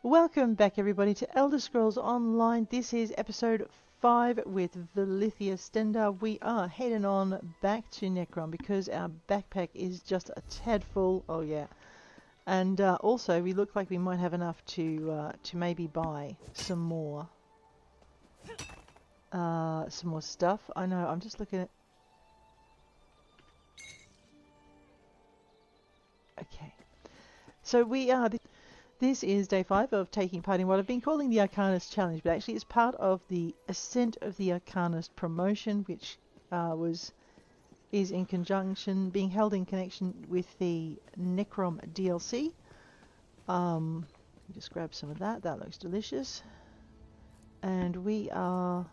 Welcome back everybody to Elder Scrolls Online. This is episode 5 with Velithia Stendar. We are heading on back to Necrom because our backpack is just a tad full. Oh yeah. And also we look like we might have enough to maybe buy some more stuff. I know, I'm just looking at... Okay. So we are... This is day 5 of taking part in what I've been calling the Arcanist Challenge, but actually it's part of the Ascent of the Arcanist promotion, which is in conjunction, being held in connection with the Necrom DLC. Just grab some of that. That looks delicious. And we are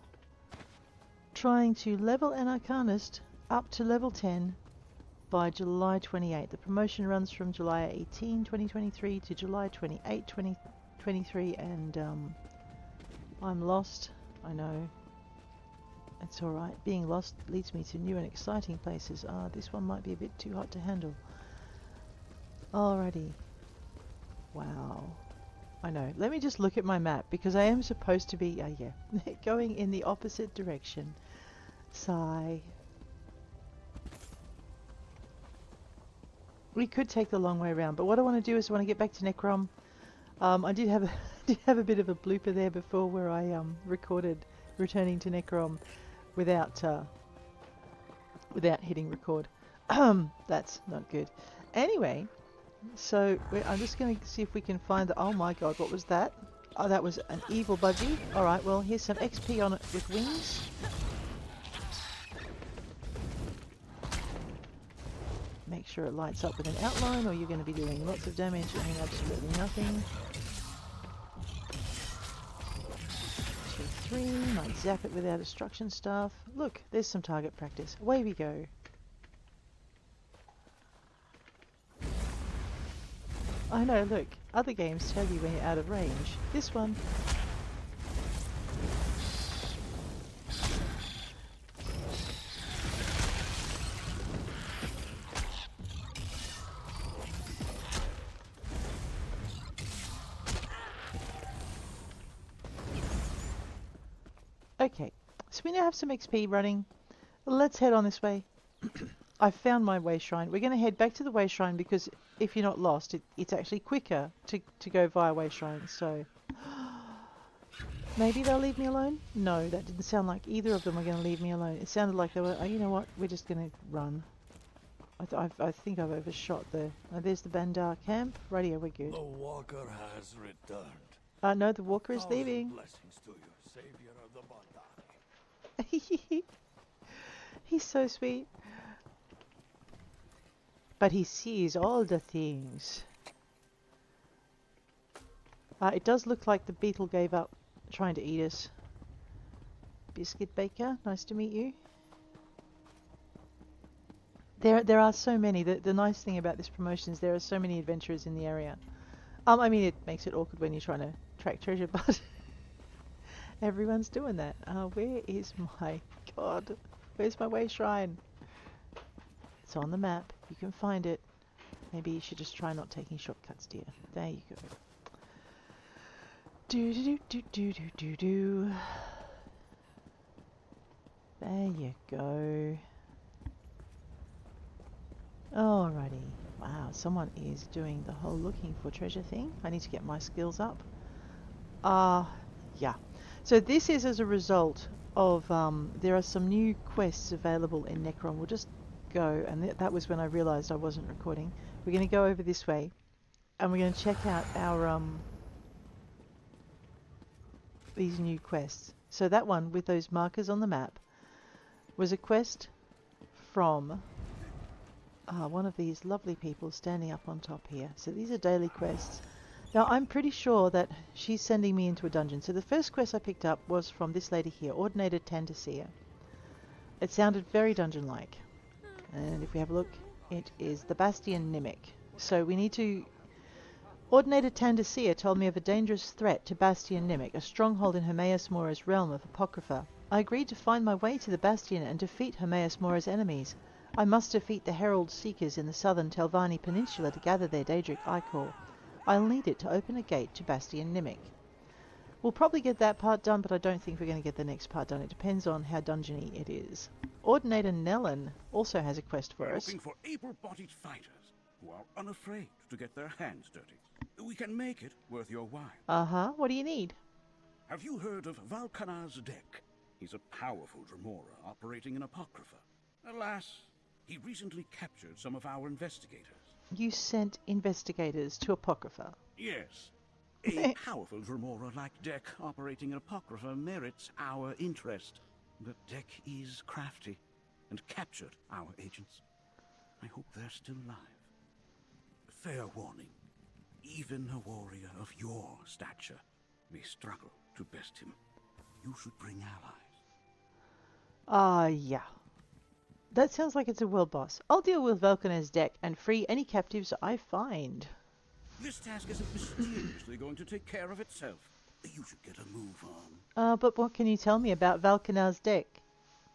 trying to level an Arcanist up to level 10 by July 28. The promotion runs from July 18, 2023 to July 28, 2023, and I'm lost. I know. It's alright. Being lost leads me to new and exciting places. This one might be a bit too hot to handle. Alrighty. Wow. I know. Let me just look at my map, because I am supposed to be, going in the opposite direction. Sigh. We could take the long way around, but what I want to do is I want to get back to Necrom. I did have a bit of a blooper there before where I recorded returning to Necrom without hitting record. That's not good. Anyway, so I'm just going to see if we can find the... Oh my god, what was that? Oh, that was an evil budgie. Alright, well, here's some XP on it with wings. Make sure it lights up with an outline, or you're going to be doing lots of damage and absolutely nothing. 2, 3, might zap it with our destruction staff. Look, there's some target practice. Away we go. I know, look, other games tell you when you're out of range. This one... Okay, so we now have some XP running. Let's head on this way. I've found my way shrine. We're going to head back to the way shrine because if you're not lost, it's actually quicker to go via way shrine. So maybe they'll leave me alone? No, that didn't sound like either of them are going to leave me alone. It sounded like they were, oh, you know what, we're just going to run. I think I've overshot there. There's the Bandar camp. Rightio, we're good. The walker has returned. No, the walker is leaving. Blessings to you, savior of the Bandar. He's so sweet. But he sees all the things. It does look like the beetle gave up trying to eat us. Biscuit Baker, nice to meet you. There are so many. The nice thing about this promotion is there are so many adventurers in the area. I mean, it makes it awkward when you're trying to track treasure, but everyone's doing that. Where is my... God, where's my way shrine? It's on the map. You can find it. Maybe you should just try not taking shortcuts, dear. There you go. Do do do do do do do. There you go. Alrighty. Wow, someone is doing the whole looking for treasure thing. I need to get my skills up. Yeah. So this is as a result of, there are some new quests available in Necrom. We'll just go, and that was when I realised I wasn't recording. We're going to go over this way, and we're going to check out our, these new quests. So that one with those markers on the map was a quest from one of these lovely people standing up on top here. So these are daily quests. Now I'm pretty sure that she's sending me into a dungeon. So the first quest I picked up was from this lady here, Ordinated Tandaseer. It sounded very dungeon-like. And if we have a look, it is the Bastion Nimic. So we need to... Ordinated Tandaseer told me of a dangerous threat to Bastion Nimic, a stronghold in Hermaeus Mora's realm of Apocrypha. I agreed to find my way to the Bastion and defeat Hermaeus Mora's enemies. I must defeat the Herald Seekers in the southern Telvanni Peninsula to gather their Daedric Ichor. I'll need it to open a gate to Bastion Nimic. We'll probably get that part done, but I don't think we're going to get the next part done. It depends on how dungeony it is. Ordinator Nellen also has a quest for We're us. looking for able-bodied fighters who are unafraid to get their hands dirty. We can make it worth your while. Uh-huh. What do you need? Have you heard of Valkanar's deck? He's a powerful Dremora operating an Apocrypha. Alas, he recently captured some of our investigators. You sent investigators to Apocrypha. Yes. A powerful Dremora-like deck operating an Apocrypha merits our interest. The deck is crafty and captured our agents. I hope they're still alive. Fair warning. Even a warrior of your stature may struggle to best him. You should bring allies. Yeah. That sounds like it's a world boss. I'll deal with Valkanar's deck and free any captives I find. This task isn't mysteriously going to take care of itself. You should get a move on. But what can you tell me about Valkanar's deck?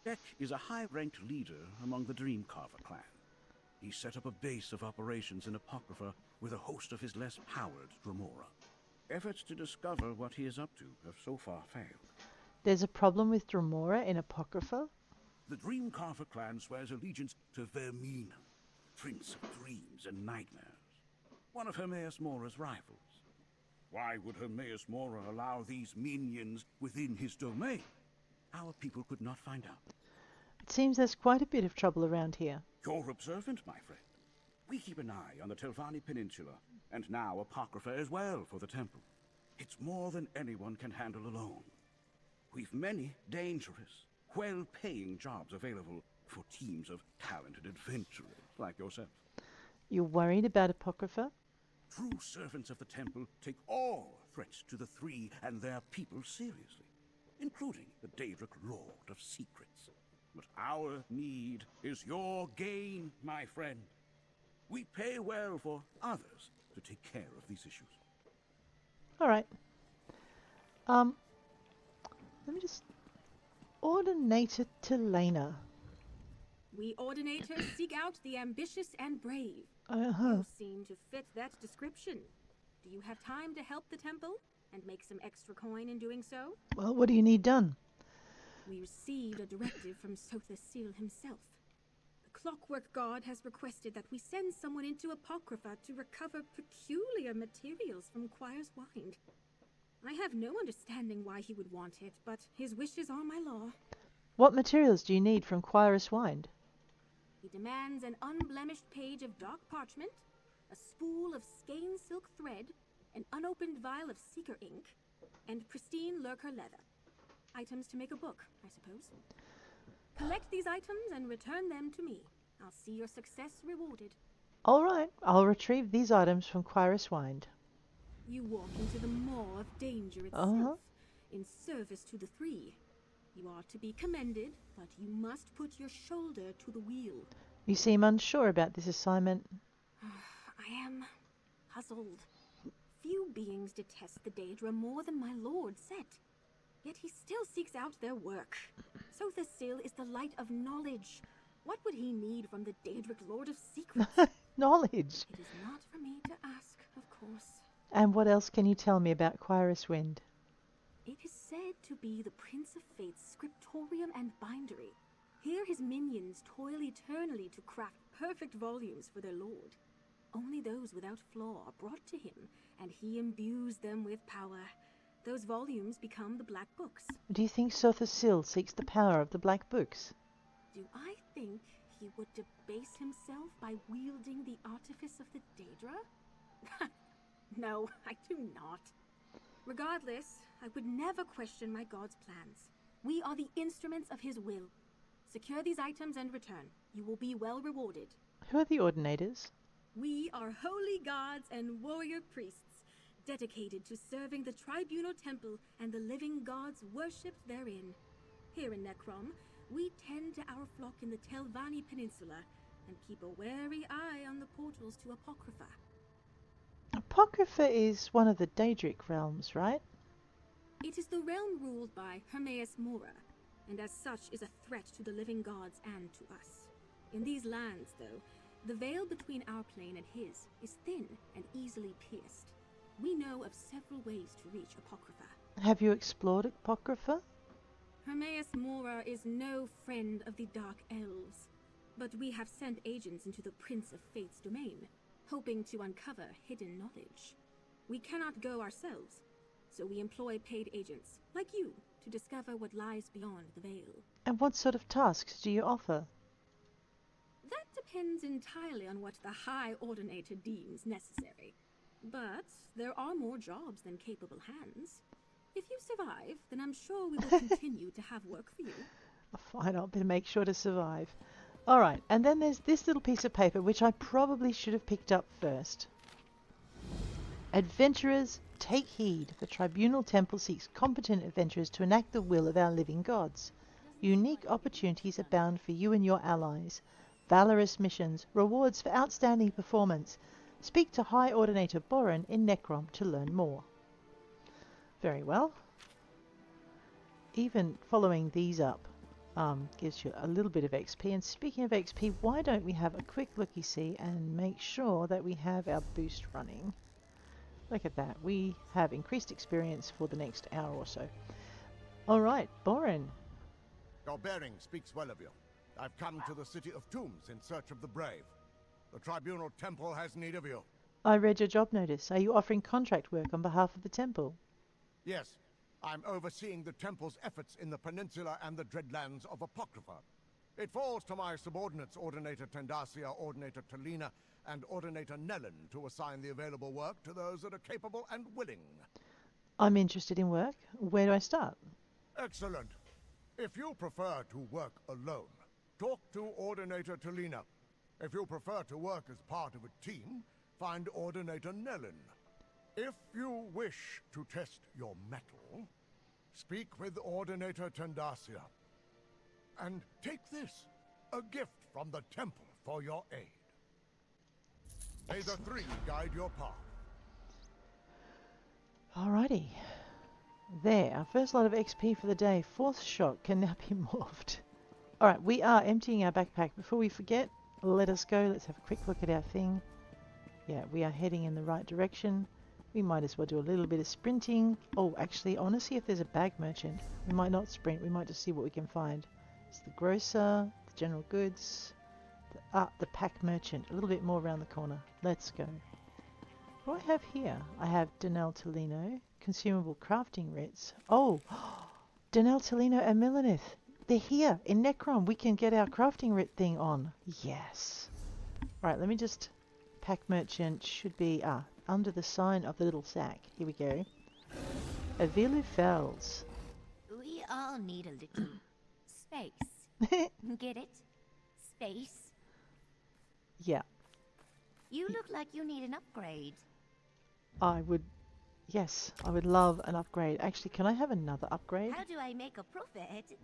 Deck is a high-ranked leader among the Dreamcarver clan. He set up a base of operations in Apocrypha with a host of his less powered Dremora. Efforts to discover what he is up to have so far failed. There's a problem with Dremora in Apocrypha? The Dreamcarver clan swears allegiance to Vermina, Prince of Dreams and Nightmares, one of Hermaeus Mora's rivals. Why would Hermaeus Mora allow these minions within his domain? Our people could not find out. It seems there's quite a bit of trouble around here. You're observant, my friend. We keep an eye on the Telvanni Peninsula, and now Apocrypha as well for the temple. It's more than anyone can handle alone. We've many dangerous, well-paying jobs available for teams of talented adventurers like yourself. You're worried about Apocrypha? True servants of the temple take all threats to the Three and their people seriously, including the Daedric Lord of Secrets. But our need is your gain, my friend. We pay well for others to take care of these issues. All right. Let me just... Ordinator Telena. We ordinators seek out the ambitious and brave. Uh-huh. You seem to fit that description. Do you have time to help the temple and make some extra coin in doing so? Well, what do you need done? We received a directive from Sothis Seal himself. The Clockwork God has requested that we send someone into Apocrypha to recover peculiar materials from Quire's Wind. I have no understanding why he would want it, but his wishes are my law. What materials do you need from Quire's Wind? He demands an unblemished page of dark parchment, a spool of skein silk thread, an unopened vial of seeker ink, and pristine lurker leather. Items to make a book, I suppose. Collect these items and return them to me. I'll see your success rewarded. All right, I'll retrieve these items from Quire's Wind. You walk into the maw of danger itself, in service to the Three. You are to be commended, but you must put your shoulder to the wheel. You seem unsure about this assignment. I am puzzled. Few beings detest the Daedra more than my lord Set. Yet he still seeks out their work. Sothis Seal is the light of knowledge. What would he need from the Daedric Lord of Secrets? Knowledge. It is not for me to ask, of course. And what else can you tell me about Quire's Wind? It is said to be the Prince of Fate's scriptorium and bindery. Here his minions toil eternally to craft perfect volumes for their lord. Only those without flaw are brought to him, and he imbues them with power. Those volumes become the Black Books. Do you think Sothis Seal seeks the power of the Black Books? Do I think he would debase himself by wielding the artifice of the Daedra? No, I do not. Regardless, I would never question my god's plans. We are the instruments of his will. Secure these items and return. You will be well rewarded. Who are the Ordinators? We are holy gods and warrior priests, dedicated to serving the tribunal temple and the living gods worshipped therein. Here in Necrom, we tend to our flock in the Telvanni Peninsula and keep a wary eye on the portals to Apocrypha. Apocrypha is one of the Daedric realms, right? It is the realm ruled by Hermaeus Mora, and as such is a threat to the living gods and to us. In these lands, though, the veil between our plane and his is thin and easily pierced. we know of several ways to reach Apocrypha. Have you explored Apocrypha? Hermaeus Mora is no friend of the Dark Elves, but we have sent agents into the Prince of Fate's domain, hoping to uncover hidden knowledge. We cannot go ourselves, so we employ paid agents, like you, to discover what lies beyond the veil. And what sort of tasks do you offer? That depends entirely on what the High Ordinator deems necessary. But there are more jobs than capable hands. If you survive, then I'm sure we will continue to have work for you. Fine, I'll better make sure to survive. Alright, and then there's this little piece of paper which I probably should have picked up first. Adventurers, take heed. The Tribunal Temple seeks competent adventurers to enact the will of our living gods. Unique opportunities abound for you and your allies. Valorous missions, rewards for outstanding performance. Speak to High Ordinator Boren in Necrom to learn more. Very well. Even following these up gives you a little bit of XP. And speaking of XP, why don't we have a quick looky-see and make sure that we have our boost running? Look at that. We have increased experience for the next hour or so. Alright, Boren. Your bearing speaks well of you. I've come to the City of Tombs in search of the brave. The Tribunal Temple has need of you. I read your job notice. Are you offering contract work on behalf of the temple? Yes, I'm overseeing the Temple's efforts in the peninsula and the Dreadlands of Apocrypha. It falls to my subordinates, Ordinator Tendacia, Ordinator Talina, and Ordinator Nellen, to assign the available work to those that are capable and willing. I'm interested in work. Where do I start? Excellent. If you prefer to work alone, talk to Ordinator Talina. If you prefer to work as part of a team, find Ordinator Nellen. If you wish to test your mettle, speak with Ordinator Tendacia. And take this, a gift from the temple for your aid. May the three guide your path. Alrighty. There, our first lot of XP for the day. Fourth shot can now be morphed. Alright, we are emptying our backpack. Before we forget, let us go. Let's have a quick look at our thing. Yeah, we are heading in the right direction. We might as well do a little bit of sprinting. Oh, actually, I want to see if there's a bag merchant. We might not sprint. We might just see what we can find. It's the grocer, the general goods, the pack merchant. A little bit more around the corner. Let's go. What do I have here? I have Danelle Tolino, consumable crafting writs. Oh, Danelle Tolino and Milanith. They're here in Necrom. We can get our crafting writ thing on. Yes. Right, let me just... Pack merchant should be under the sign of the little sack. Here we go. Avilu Fells. We all need a little space. Get it? Space. Yeah. You look like you need an upgrade. I would... Yes, I would love an upgrade. Actually, can I have another upgrade? How do I make a profit?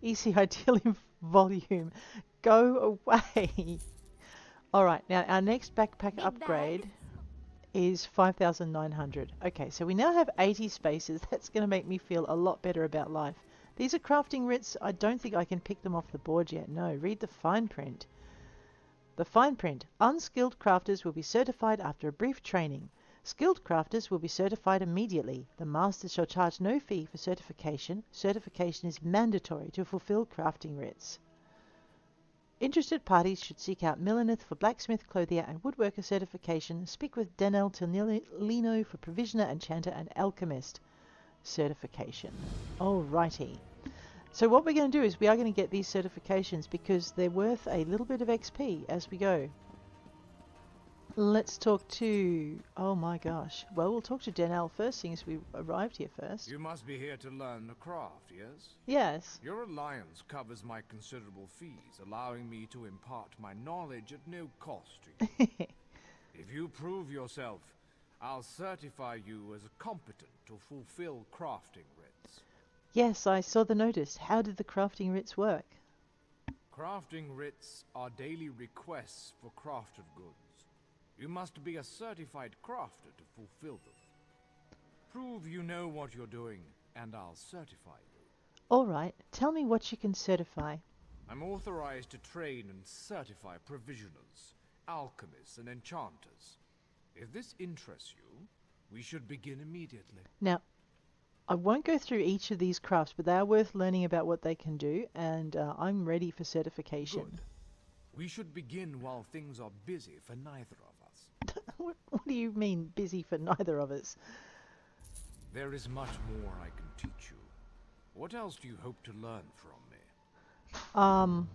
Easy ideal in volume. Go away. Alright, now our next backpack Big upgrade bag. is 5,900. Okay, so we now have 80 spaces. That's going to make me feel a lot better about life. These are crafting writs. I don't think I can pick them off the board yet. No, read the fine print. The fine print. Unskilled crafters will be certified after a brief training. Skilled crafters will be certified immediately. The masters shall charge no fee for certification. Certification is mandatory to fulfill crafting writs. Interested parties should seek out Milanith for blacksmith, clothier, and woodworker certification. Speak with Danelle Tolino for provisioner, enchanter, and alchemist certification. Alrighty. So what we're going to do is we are going to get these certifications because they're worth a little bit of XP as we go. Let's talk to... Oh my gosh. Well, we'll talk to Danelle first, seeing as we arrived here first. You must be here to learn the craft, yes? Yes. Your alliance covers my considerable fees, allowing me to impart my knowledge at no cost to you. If you prove yourself, I'll certify you as competent to fulfill crafting writs. Yes, I saw the notice. How did the crafting writs work? Crafting writs are daily requests for crafted goods. You must be a certified crafter to fulfill them. Prove you know what you're doing, and I'll certify you. Alright, tell me what you can certify. I'm authorized to train and certify provisioners, alchemists, and enchanters. If this interests you, We should begin immediately. Now, I won't go through each of these crafts, but they are worth learning about what they can do, and I'm ready for certification. Good. We should begin while things are busy for neither of us. What do you mean, busy for neither of us? There is much more I can teach you. What else do you hope to learn from me?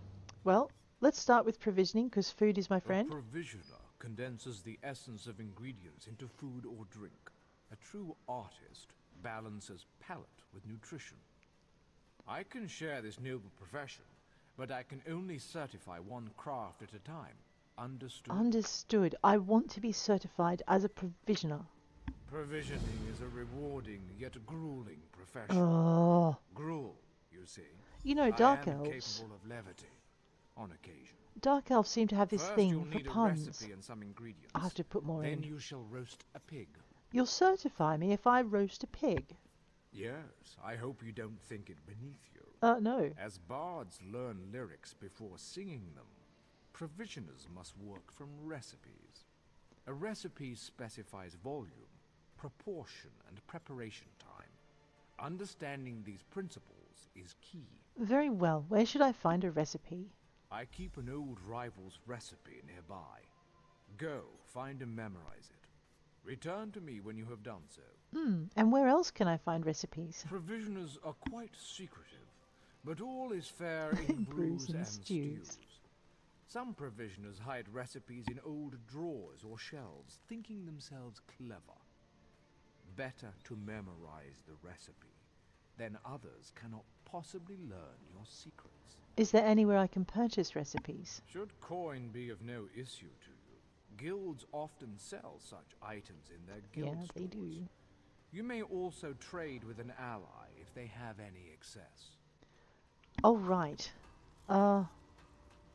Well, let's start with provisioning, because food is my friend. A provisioner condenses the essence of ingredients into food or drink. A true artist balances palate with nutrition. I can share this noble profession, but I can only certify one craft at a time. Understood? Understood. I want to be certified as a provisioner. Provisioning is a rewarding yet grueling profession. Oh. Gruel, you see. You know, Dark I am Elves. capable of levity, on occasion. Dark Elves seem to have this First, thing you'll for need a puns. recipe and some ingredients. I have to put more Then in. you shall roast a pig. You'll certify me if I roast a pig. Yes, I hope you don't think it beneath you. No. As bards learn lyrics before singing them, provisioners must work from recipes. A recipe specifies volume, proportion, and preparation time. Understanding these principles is key. Very well. Where should I find a recipe? I keep an old rival's recipe nearby. Go, find and memorize it. Return to me when you have done so. And where else can I find recipes? Provisioners are quite secretive, but all is fair in brews and stews. Some provisioners hide recipes in old drawers or shelves, thinking themselves clever. Better to memorize the recipe, then others cannot possibly learn your secrets. Is there anywhere I can purchase recipes? Should coin be of no issue to you, guilds often sell such items in their guild Yeah, they stores. do. You may also trade with an ally if they have any excess. Oh, right.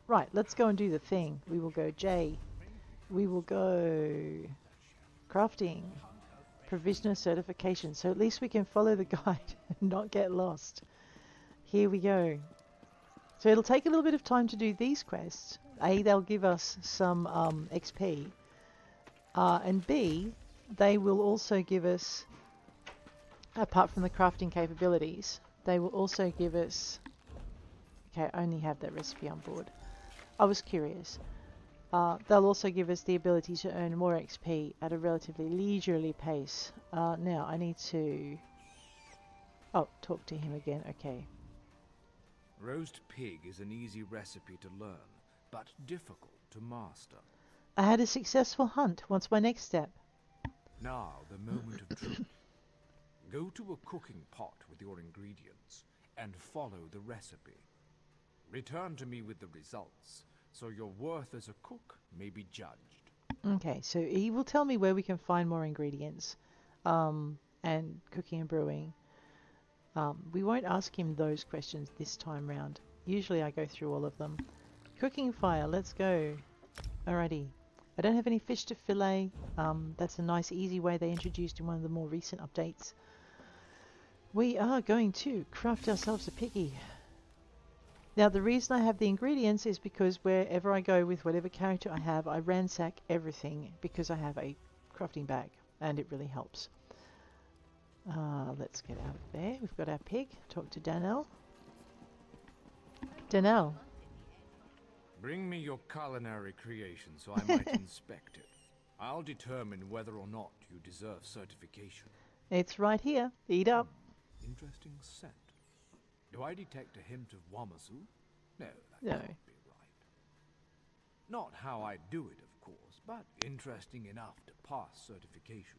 Right, let's go and do the thing. We will go J. We will go crafting. Provisioner certification. So at least we can follow the guide and not get lost. Here we go. So it'll take a little bit of time to do these quests. A, they'll give us some XP. And B, they will also give us, apart from the crafting capabilities, they will also give us... Okay, I only have that recipe on board. I was curious. They'll also give us the ability to earn more XP at a relatively leisurely pace. Now, I need to... Oh, talk to him again. Okay. Roast pig is an easy recipe to learn, but difficult to master. I had a successful hunt. What's my next step? Now, the moment of truth. Go to a cooking pot with your ingredients and follow the recipe. Return to me with the results, so your worth as a cook may be judged. Okay, so he will tell me where we can find more ingredients, and cooking and brewing. We won't ask him those questions this time round. Usually I go through all of them. Cooking fire, let's go. Alrighty. I don't have any fish to fillet. That's a nice easy way they introduced in one of the more recent updates. We are going to craft ourselves a piggy. Now the reason I have the ingredients is because wherever I go with whatever character I have, I ransack everything because I have a crafting bag and it really helps. Let's get out of there. We've got our pig. Talk to Danelle. Danelle. Bring me your culinary creation so I might inspect it. I'll determine whether or not you deserve certification. It's right here. Eat up. Interesting scent. Do I detect a hint of Wamasu? No, that No. can't be right. Not how I do it, of course, but interesting enough to pass certification.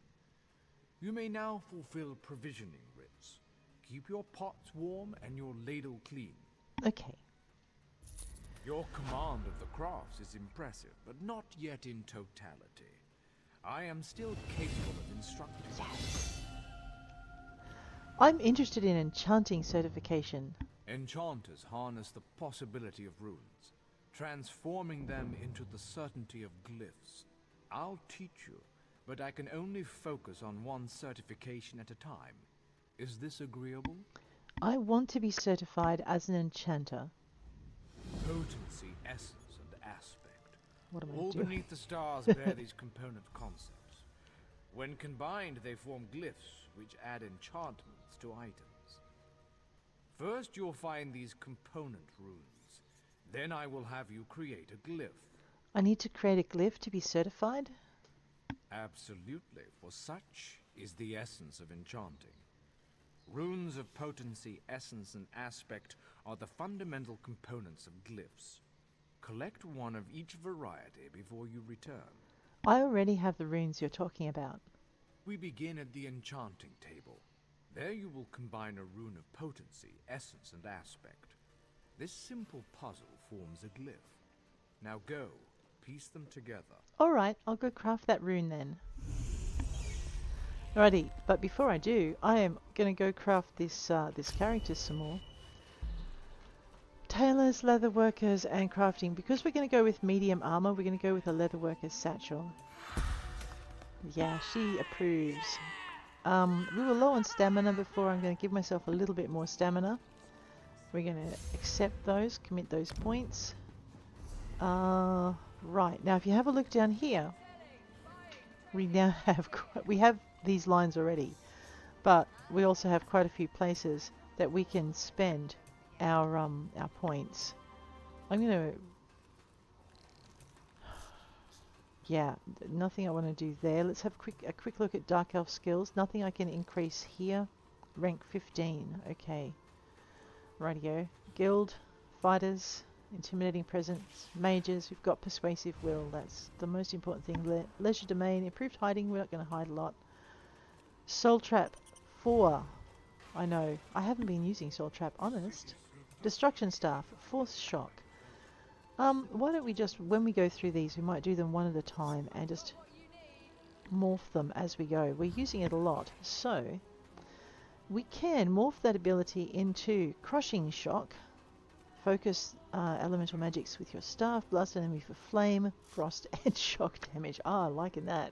You may now fulfill provisioning writs. Keep your pots warm and your ladle clean. Okay. Your command of the crafts is impressive, but not yet in totality. I am still capable of instructing. Yes. I'm interested in enchanting certification. Enchanters harness the possibility of runes, transforming them into the certainty of glyphs. I'll teach you, but I can only focus on one certification at a time. Is this agreeable? I want to be certified as an enchanter. Potency, essence, and aspect. What am I All doing? beneath the stars bear these component concepts. When combined, they form glyphs, which add enchantments to items. First, you'll find these component runes. Then I will have you create a glyph. I need to create a glyph to be certified? Absolutely, for such is the essence of enchanting. Runes of potency, essence, and aspect are the fundamental components of glyphs. Collect one of each variety before you return. I already have the runes you're talking about. We begin at the enchanting table. There you will combine a rune of potency, essence, and aspect. This simple puzzle forms a glyph. Now go, piece them together. Alright, I'll go craft that rune then. Alrighty, but before I do, I am going to go craft this this character some more. Tailors, leatherworkers, and crafting. Because we're going to go with medium armor, we're going to go with a leatherworker's satchel. Yeah, she approves. We were low on stamina before. I'm going to give myself a little bit more stamina. We're going to accept those, commit those points. Right, now if you have a look down here, we now have these lines already, but we also have quite a few places that we can spend our points. I'm going to, yeah, nothing I want to do there. Let's have a quick look at Dark Elf skills. Nothing I can increase here. Rank 15. Okay. Rightio. Guild, fighters, intimidating presence, mages. We've got persuasive will. That's the most important thing. Leisure domain, improved hiding. We're not going to hide a lot. Soul trap 4. I know. I haven't been using soul trap. Honest. Destruction staff. Force shock. Why don't we just, when we go through these, we might do them one at a time and just morph them as we go. We're using it a lot, so we can morph that ability into crushing shock. Focus elemental magics with your staff. Blast an enemy for flame, frost, and shock damage. Ah, liking that.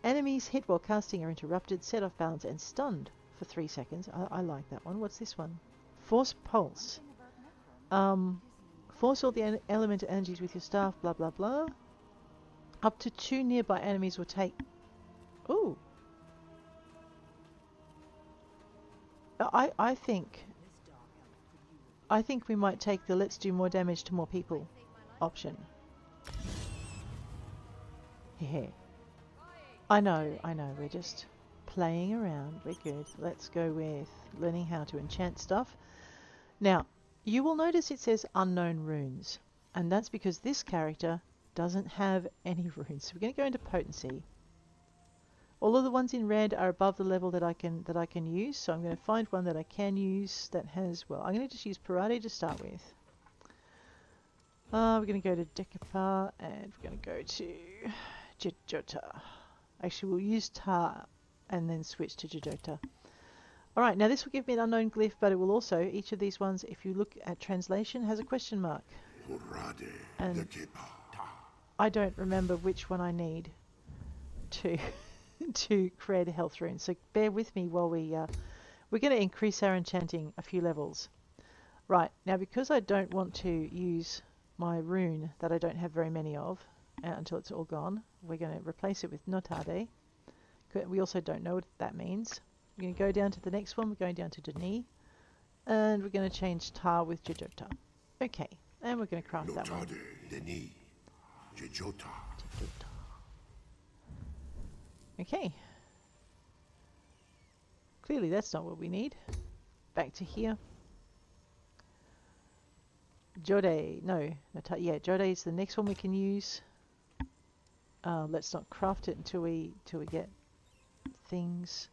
Enemies hit while casting are interrupted, set off balance, and stunned for 3 seconds. I like that one. What's this one? Force pulse. Force all the elemental energies with your staff, blah blah blah. Up to 2 nearby enemies will take... Ooh. I think we might take the let's do more damage to more people option. Yeah. I know, we're just playing around. We're good. Let's go with learning how to enchant stuff. Now, you will notice it says unknown runes, and that's because this character doesn't have any runes. So we're going to go into potency. All of the ones in red are above the level that I can use, so I'm going to find one that I can use that has, well, I'm going to just use Parade to start with. We're going to go to Decapar, and we're going to go to Jejota. Actually, we'll use Tar and then switch to Jejota. Alright, now this will give me an unknown glyph, but it will also, each of these ones, if you look at translation, has a question mark. And I don't remember which one I need to to create a health rune, so bear with me while we're going to increase our enchanting a few levels. Right, now because I don't want to use my rune that I don't have very many of until it's all gone, we're going to replace it with Notade. We also don't know what that means. We're going to go down to the next one. We're going down to Denis, and we're going to change Tar with Jejota. Okay, and we're going to craft that one. Denis, Jejota. Okay. Clearly that's not what we need. Back to here. Jode, no, yeah, Jode is the next one we can use. Let's not craft it until we get things.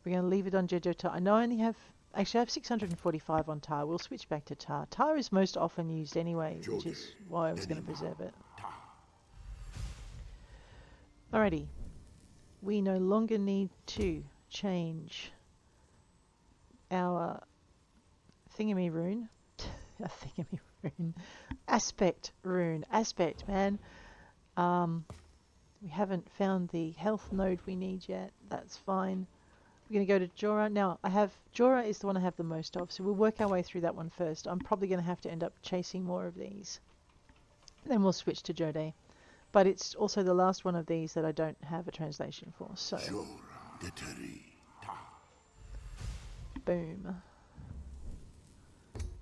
We're going to leave it on Jejota. I know I only have, actually I have 645 on Tar. We'll switch back to Tar. Tar is most often used anyway, which is why I was going to preserve it. Alrighty. We no longer need to change our thingamy rune. A thingamy rune. Aspect rune. Aspect, man. We haven't found the health node we need yet. That's fine. We're going to go to Jorah. Now, Jorah is the one I have the most of, so we'll work our way through that one first. I'm probably going to have to end up chasing more of these. Then we'll switch to Jode. But it's also the last one of these that I don't have a translation for, so boom.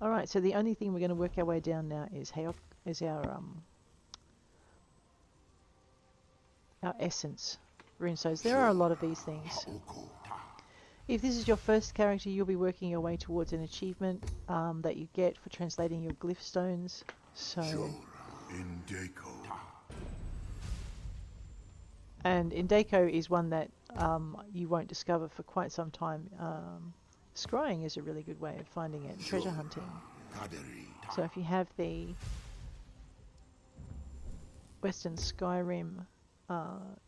Alright, so the only thing we're going to work our way down now is our essence runestones. There are a lot of these things. If this is your first character, you'll be working your way towards an achievement that you get for translating your glyph stones. So, and Indeko is one that you won't discover for quite some time. Scrying is a really good way of finding it, treasure hunting. So if you have the Western Skyrim,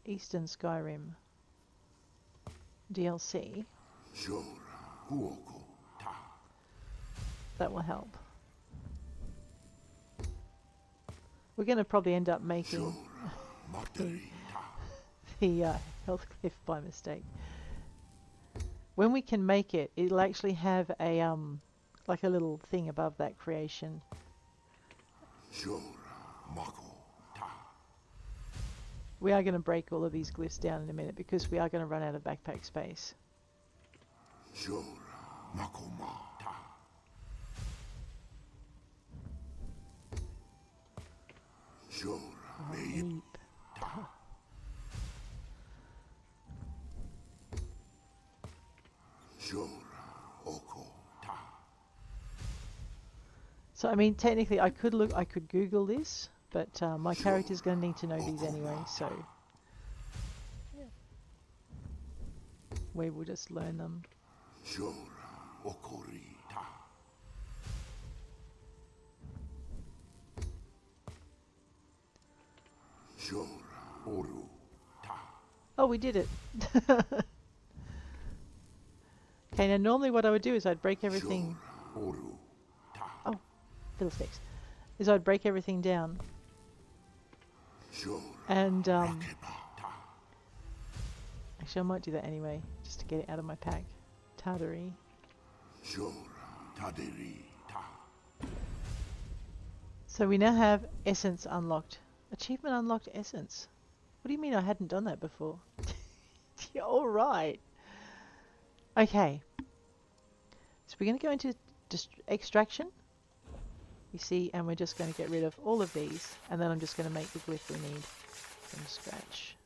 Eastern Skyrim DLC, that will help. We're going to probably end up making the health cliff by mistake. When we can make it, it'll actually have a like a little thing above that creation. We are going to break all of these glyphs down in a minute because we are going to run out of backpack space. So I mean, technically, I could Google this, but my character's going to need to know these anyway, so we will just learn them. Oh, we did it. Okay, now normally what I would do is I'd break everything. Oh, fiddlesticks. Is I'd break everything down. And actually I might do that anyway, just to get it out of my pack. Tadari. So we now have Essence unlocked. Achievement unlocked Essence. What do you mean I hadn't done that before? Yeah, alright. Okay. So we're going to go into extraction. You see, and we're just going to get rid of all of these. And then I'm just going to make the glyph we need from scratch.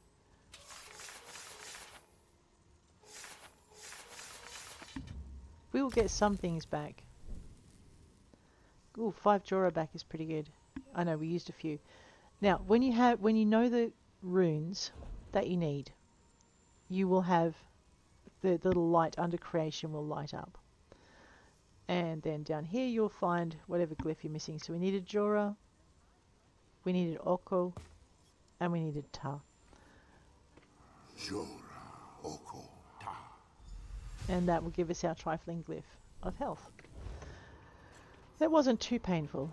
We will get some things back. Ooh, 5 Jorah back is pretty good. I know, we used a few. Now, when you know the runes that you need, you will have the little light under creation will light up. And then down here you'll find whatever glyph you're missing. So we needed Jorah, we needed Oko, and we needed Ta. And that will give us our trifling glyph of health. That wasn't too painful.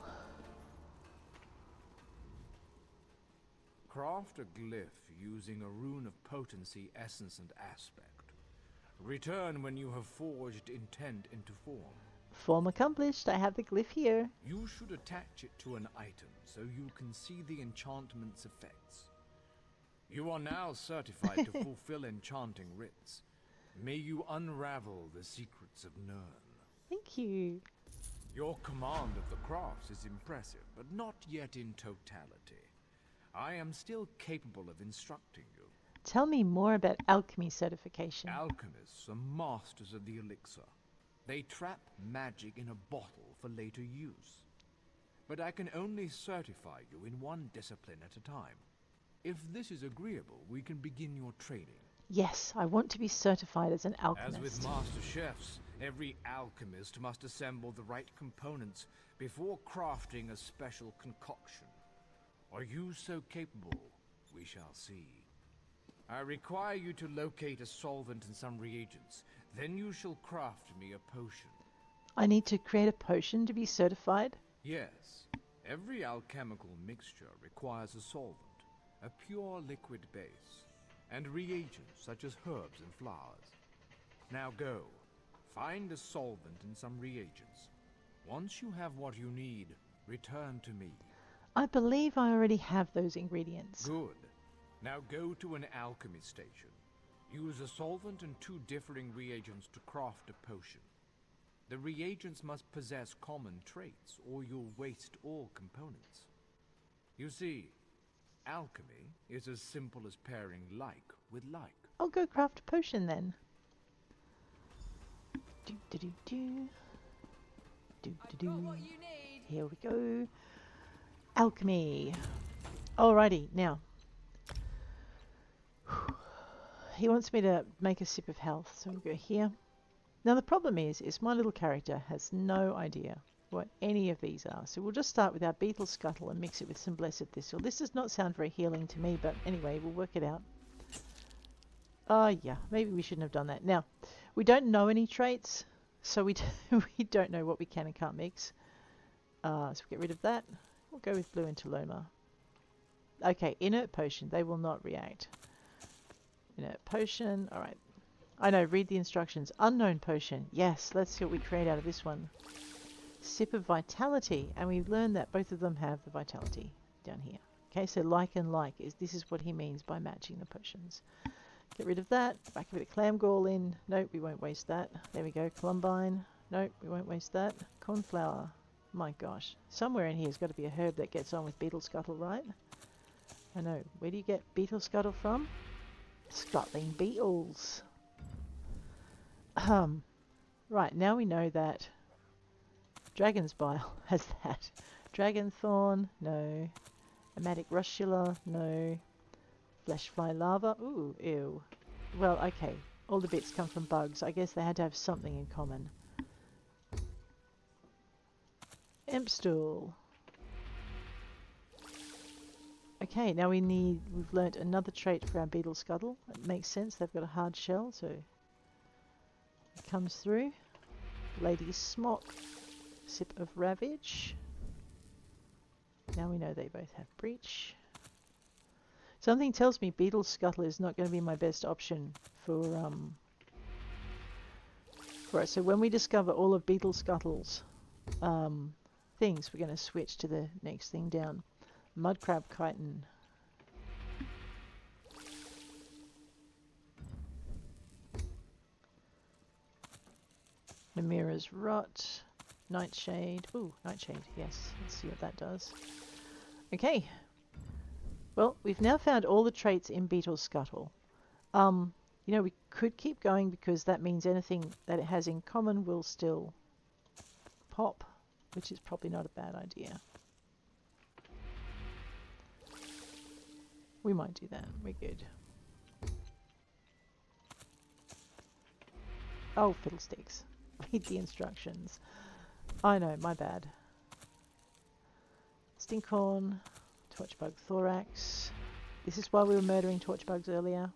Craft a glyph using a rune of potency, essence, and aspect. Return when you have forged intent into form. Form accomplished. I have the glyph here. You should attach it to an item so you can see the enchantment's effects. You are now certified to fulfill enchanting rites. May you unravel the secrets of Nirn. Thank you. Your command of the crafts is impressive, but not yet in totality. I am still capable of instructing you. Tell me more about alchemy certification. Alchemists are masters of the elixir. They trap magic in a bottle for later use. But I can only certify you in one discipline at a time. If this is agreeable, we can begin your training. Yes, I want to be certified as an alchemist. As with master chefs, every alchemist must assemble the right components before crafting a special concoction. Are you so capable? We shall see. I require you to locate a solvent and some reagents. Then you shall craft me a potion. I need to create a potion to be certified? Yes. Every alchemical mixture requires a solvent, a pure liquid base, and reagents such as herbs and flowers. Now go. Find a solvent and some reagents. Once you have what you need, return to me. I believe I already have those ingredients. Good. Now go to an alchemy station. Use a solvent and 2 differing reagents to craft a potion. The reagents must possess common traits, or you'll waste all components. You see, alchemy is as simple as pairing like with like. I'll go craft a potion then. Do do do do. Do do do. Here we go. Alchemy. Alrighty, now. He wants me to make a sip of health, so we'll go here. Now the problem is my little character has no idea what any of these are. So we'll just start with our beetle scuttle and mix it with some blessed thistle. This does not sound very healing to me, but anyway, we'll work it out. Oh yeah, maybe we shouldn't have done that. Now, we don't know any traits, so we don't know what we can and can't mix. So we'll get rid of that. We'll go with blue interloma. Okay, inert potion. They will not react. Inert potion. Alright. I know, read the instructions. Unknown potion. Yes, let's see what we create out of this one. Sip of vitality. And we've learned that both of them have the vitality down here. Okay, so like and like. This is what he means by matching the potions. Get rid of that. Back a bit of clam gall in. Nope, we won't waste that. There we go. Columbine. Nope, we won't waste that. Cornflower. My gosh. Somewhere in here has got to be a herb that gets on with beetle scuttle, right? I know. Where do you get beetle scuttle from? Scuttling beetles. Right, now we know that Dragon's Bile has that. Dragon Thorn, no. Amatic Russula, no. Fleshfly Larva, ooh, ew. Well, okay, all the bits come from bugs. I guess they had to have something in common. Impstool. Okay, now we've learnt another trait for our beetle scuttle. It makes sense, they've got a hard shell, so it comes through. Lady Smock, sip of ravage. Now we know they both have breach. Something tells me beetle scuttle is not going to be my best option for it. So when we discover all of beetle scuttle's things, we're going to switch to the next thing down. Mudcrab chitin. Namira's rot. Nightshade. Ooh, nightshade, yes. Let's see what that does. Okay. Well, we've now found all the traits in beetle scuttle. You know, we could keep going because that means anything that it has in common will still pop, which is probably not a bad idea. We might do that. We're good. Oh, fiddlesticks. Read the instructions. I know, my bad. Stinkhorn, torchbug thorax. This is why we were murdering torchbugs earlier.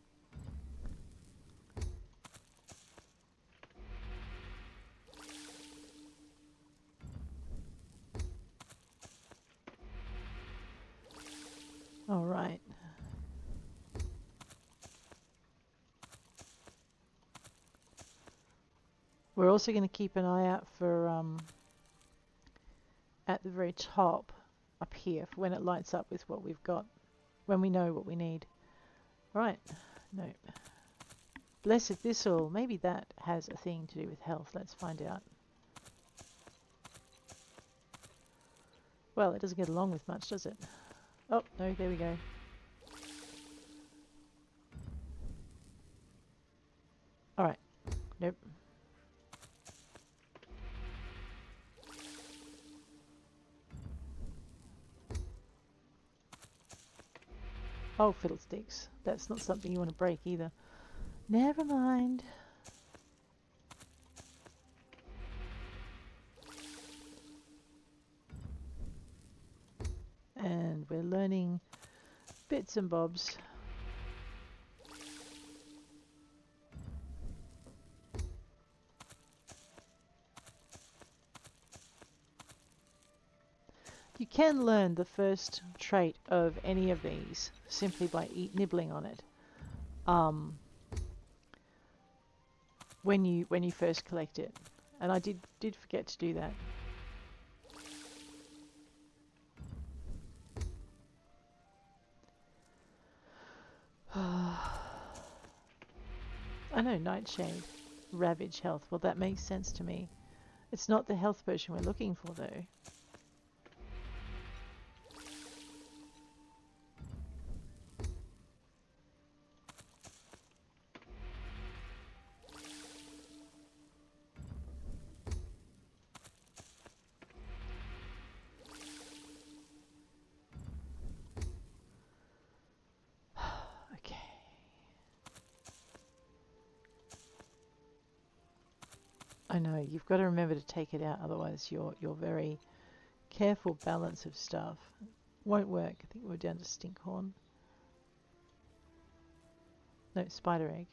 All right. We're also going to keep an eye out for at the very top up here for when it lights up with what we've got, when we know what we need. Right, no. Blessed Thistle, maybe that has a thing to do with health. Let's find out. Well, it doesn't get along with much, does it? Oh, no, there we go. Alright, nope. Oh, fiddlesticks. That's not something you want to break either. Never mind. And we're learning bits and bobs. You can learn the first trait of any of these simply by nibbling on it. When you first collect it, and I did forget to do that. I know, Nightshade. Ravage health. Well, that makes sense to me. It's not the health potion we're looking for, though. Okay. I know, you've got to remember to take it out, otherwise your very careful balance of stuff won't work. I think we're down to Stinkhorn. No, Spider Egg.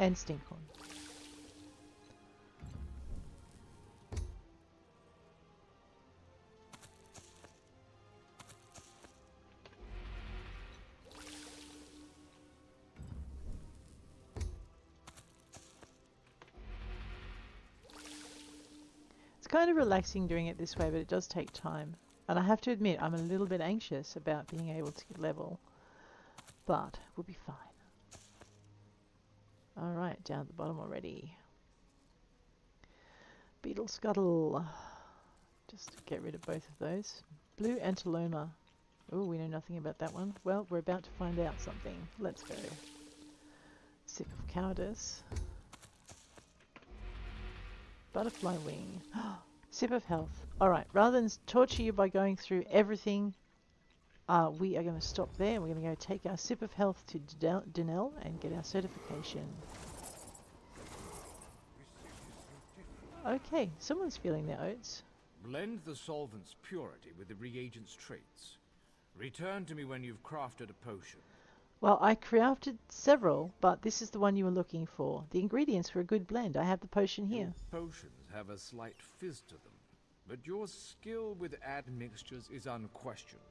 And Stinkhorn. It's kind of relaxing doing it this way, but it does take time. And I have to admit, I'm a little bit anxious about being able to level, but we'll be fine. Alright, down at the bottom already. Beetle Scuttle. Just to get rid of both of those. Blue Antiloma. Oh, we know nothing about that one. Well, we're about to find out something. Let's go. Sip of Cowardice. Butterfly Wing. Sip of Health. Alright, rather than torture you by going through everything, we are going to stop there. We're going to go take our Sip of Health to Denell and get our certification. Okay, someone's feeling their oats. Blend the solvent's purity with the reagent's traits. Return to me when you've crafted a potion. Well, I crafted several, but this is the one you were looking for. The ingredients for a good blend. I have the potion here. Your potions have a slight fizz to them, but your skill with admixtures is unquestioned.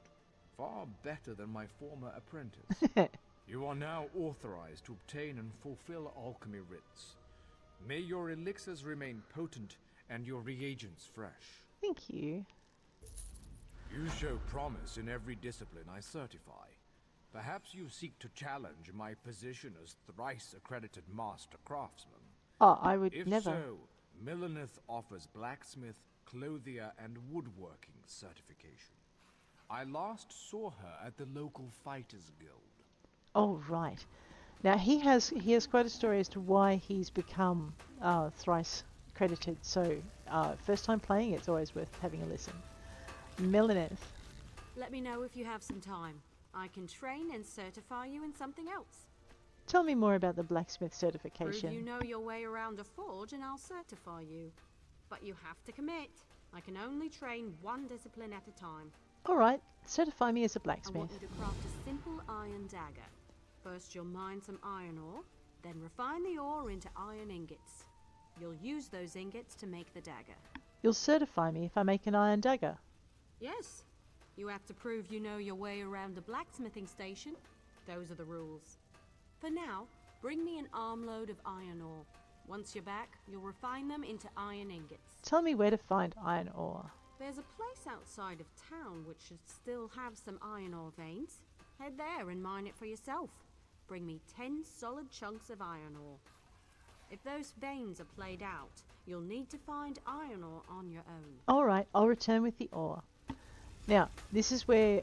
Far better than my former apprentice. You are now authorized to obtain and fulfill alchemy writs. May your elixirs remain potent and your reagents fresh. Thank you. You show promise in every discipline I certify. Perhaps you seek to challenge my position as thrice accredited master craftsman. Oh, I would If never. so, Millenith offers blacksmith, clothier, and woodworking certification. I last saw her at the local fighters guild. Oh, right. Now, he has quite a story as to why he's become thrice credited. So, first time playing, it's always worth having a listen. Millenith. Let me know if you have some time. I can train and certify you in something else. Tell me more about the blacksmith Prove certification. you know your way around a forge and I'll certify you. But you have to commit. I can only train one discipline at a time. All right, certify me as a I blacksmith. want you to craft a simple iron dagger. First you'll mine some iron ore, then refine the ore into iron ingots. You'll use those ingots to make the dagger. You'll certify me if I make an iron dagger. Yes. You have to prove you know your way around a blacksmithing station. Those are the rules. For now, bring me an armload of iron ore. Once you're back, you'll refine them into iron ingots. Tell me where to find iron ore. There's a place outside of town which should still have some iron ore veins. Head there and mine it for yourself. Bring me 10 solid chunks of iron ore. If those veins are played out, you'll need to find iron ore on your own. All right, I'll return with the ore. Now, this is where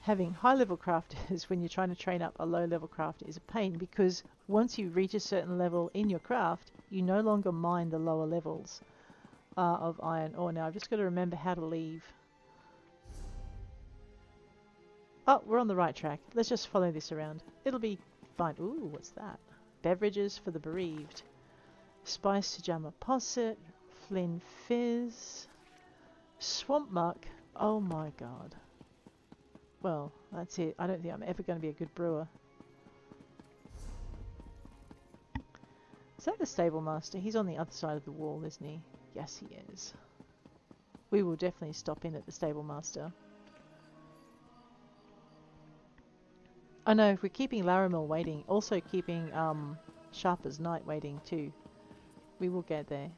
having high-level crafters when you're trying to train up a low-level crafter is a pain, because once you reach a certain level in your craft, you no longer mine the lower levels of iron ore. Now, I've just got to remember how to leave. Oh, we're on the right track. Let's just follow this around. It'll be fine. Ooh, what's that? Beverages for the bereaved. Spice Jama Posset. Flynn Fizz. Swamp Muck. Oh my god. Well, that's it. I don't think I'm ever going to be a good brewer. Is that the stable master? He's on the other side of the wall, isn't he? Yes, he is. We will definitely stop in at the stable master. I know, if we're keeping Laramil waiting, also keeping Sharper's Knight waiting too. We will get there.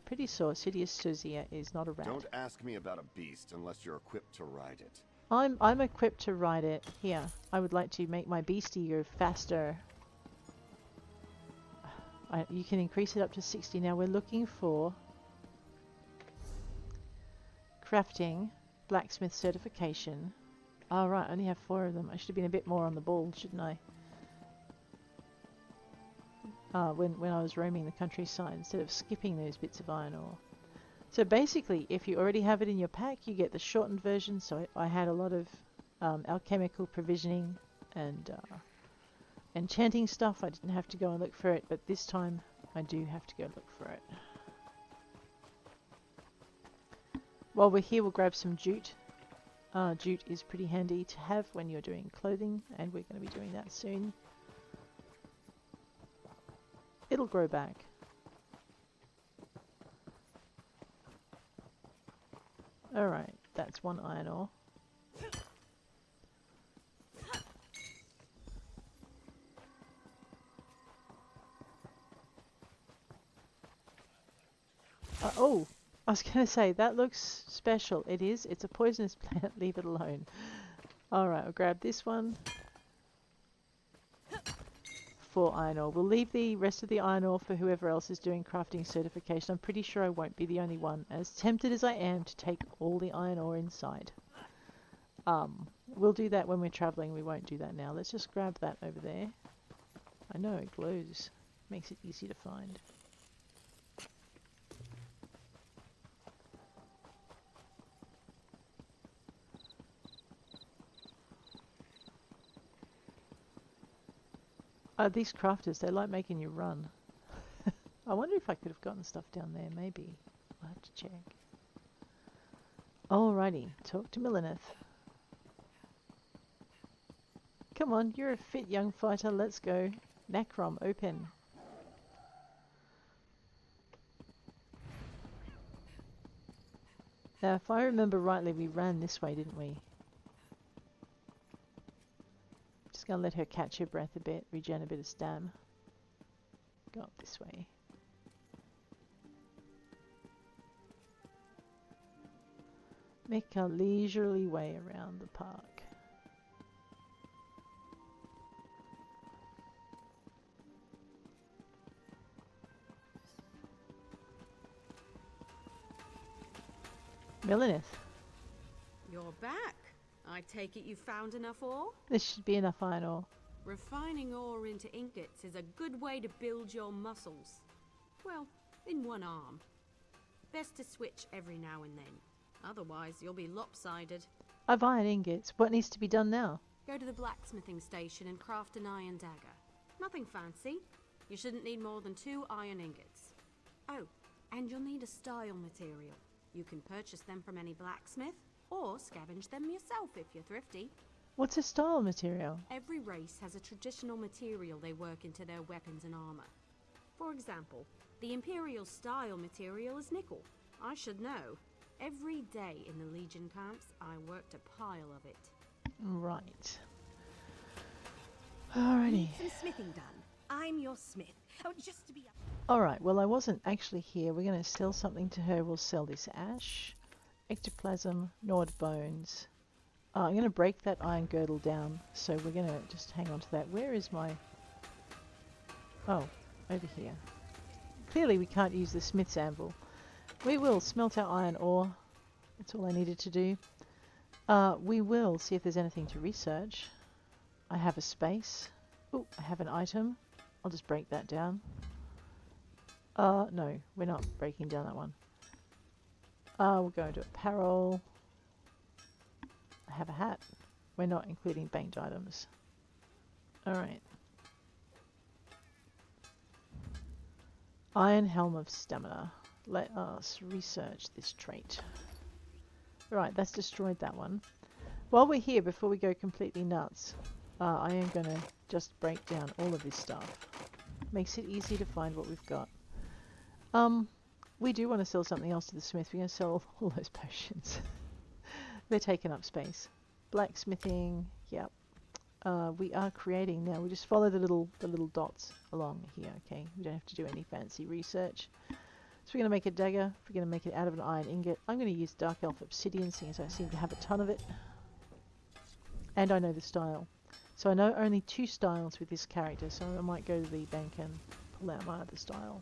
Pretty sure Sidious Suzia is not a rat. Don't ask me about a beast unless you're equipped to ride it. I'm equipped to ride it. Here, I would like to make my beastie go faster. You can increase it up to 60. Now we're looking for crafting, blacksmith certification. Oh right, I only have 4 of them. I should have been a bit more on the ball, shouldn't I? When I was roaming the countryside, instead of skipping those bits of iron ore. So basically, if you already have it in your pack, you get the shortened version. So I had a lot of alchemical provisioning and enchanting stuff. I didn't have to go and look for it, but this time I do have to go look for it. While we're here, we'll grab some jute. Jute is pretty handy to have when you're doing clothing, and we're going to be doing that soon. It'll grow back. Alright, that's 1 iron ore. Oh, I was going to say, that looks special. It is. It's a poisonous plant. Leave it alone. Alright, I'll grab this one. 4 iron ore. We'll leave the rest of the iron ore for whoever else is doing crafting certification. I'm pretty sure I won't be the only one, as tempted as I am to take all the iron ore inside. We'll do that when we're travelling. We won't do that now. Let's just grab that over there. I know, it glows. Makes it easy to find. These crafters, they like making you run. I wonder if I could have gotten stuff down there, maybe. I'll have to check. Alrighty, talk to Millenith. Come on, you're a fit young fighter, let's go. Nacrom, open. Now, if I remember rightly, we ran this way, didn't we? Just gonna let her catch her breath a bit, regen a bit of stam. Go up this way. Make a leisurely way around the park. Millenith. You're back. I take it you found enough ore? This should be enough iron ore. Refining ore into ingots is a good way to build your muscles. Well, in one arm. Best to switch every now and then. Otherwise, you'll be lopsided. I've iron ingots. What needs to be done now? Go to the blacksmithing station and craft an iron dagger. Nothing fancy. You shouldn't need more than 2 iron ingots. Oh, and you'll need a style material. You can purchase them from any blacksmith, or scavenge them yourself if you're thrifty. What's a style material? Every race has a traditional material they work into their weapons and armor. For example, the Imperial style material is nickel. I should know. Every day in the Legion camps, I worked a pile of it. Right. Alrighty. Need some smithing done. I'm your smith. Oh, just to be... Alright, well I wasn't actually here. We're going to sell something to her. We'll sell this ash, ectoplasm, gnawed bones. I'm going to break that iron girdle down, so we're going to just hang on to that. Where is my... Oh, over here. Clearly we can't use the smith's anvil. We will smelt our iron ore. That's all I needed to do. We will see if there's anything to research. I have a space. Oh, I have an item. I'll just break that down. No, we're not breaking down that one. We'll go into apparel. I have a hat. We're not including banked items. Alright. Iron Helm of Stamina. Let us research this trait. Right, that's destroyed that one. While we're here, before we go completely nuts, I am going to just break down all of this stuff. Makes it easy to find what we've got. We do want to sell something else to the smith. We're going to sell all those potions. They're taking up space. Blacksmithing, yep. We are creating now. We just follow the little dots along here, okay? We don't have to do any fancy research. So we're going to make a dagger. We're going to make it out of an iron ingot. I'm going to use Dark Elf Obsidian, seeing as I seem to have a ton of it. and I know the style. So I know only 2 styles with this character, so I might go to the bank and pull out my other style.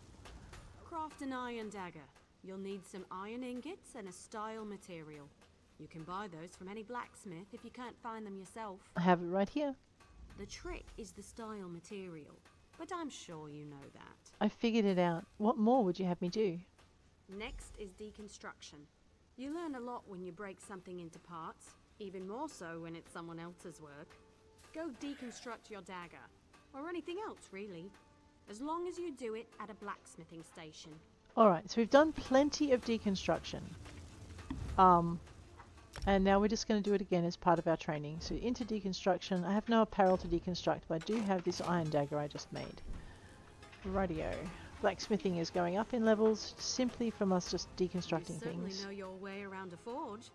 Craft an iron dagger. You'll need some iron ingots and a style material. You can buy those from any blacksmith if you can't find them yourself. I have it right here. The trick is the style material, but I'm sure you know that. I figured it out. What more would you have me do? Next is deconstruction. You learn a lot when you break something into parts, even more so when it's someone else's work. Go deconstruct your dagger, or anything else really, as long as you do it at a blacksmithing station. Alright, so we've done plenty of deconstruction. And now we're just going to do it again as part of our training. So into deconstruction. I have no apparel to deconstruct, but I do have this iron dagger I just made. Radio. Blacksmithing is going up in levels simply from us just deconstructing You certainly things. know your way around a forge.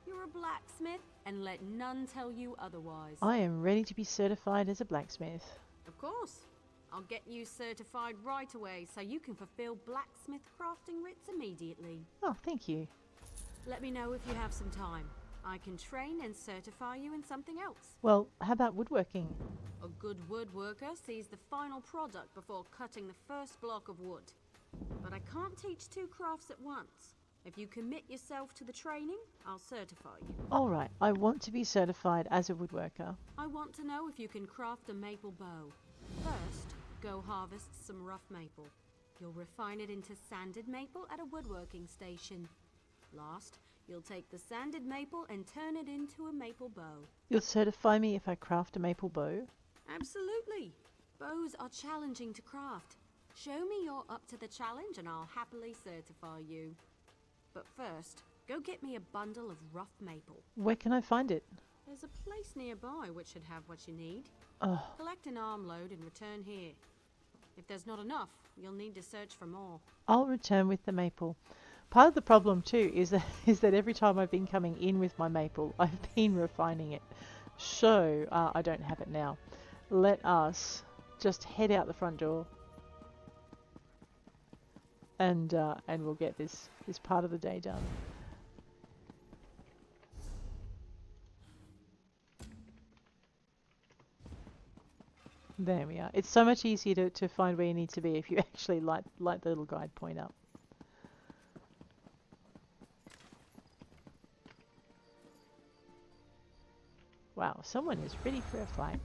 You're a blacksmith, and let none tell you otherwise. I am ready to be certified as a blacksmith. Of course. I'll get you certified right away so you can fulfill blacksmith crafting writs immediately. Oh, thank you. Let me know if you have some time. I can train and certify you in something else. Well, how about woodworking? A good woodworker sees the final product before cutting the first block of wood. But I can't teach 2 crafts at once. If you commit yourself to the training, I'll certify you. Alright, I want to be certified as a woodworker. I want to know if you can craft a maple bow. First, go harvest some rough maple. You'll refine it into sanded maple at a woodworking station. Last, you'll take the sanded maple and turn it into a maple bow. You'll certify me if I craft a maple bow? Absolutely. Bows are challenging to craft. Show me you're up to the challenge and I'll happily certify you. But first, go get me a bundle of rough maple. Where can I find it? There's a place nearby which should have what you need. Oh, Collect an armload and return here. If there's not enough, you'll need to search for more. I'll return with the maple. Part of the problem too is that every time I've been coming in with my maple, I've been refining it. So I don't have it now. Let us just head out the front door, and we'll get this part of the day done. There we are. It's so much easier to find where you need to be if you actually light the little guide point up. Wow, someone is ready for a fight.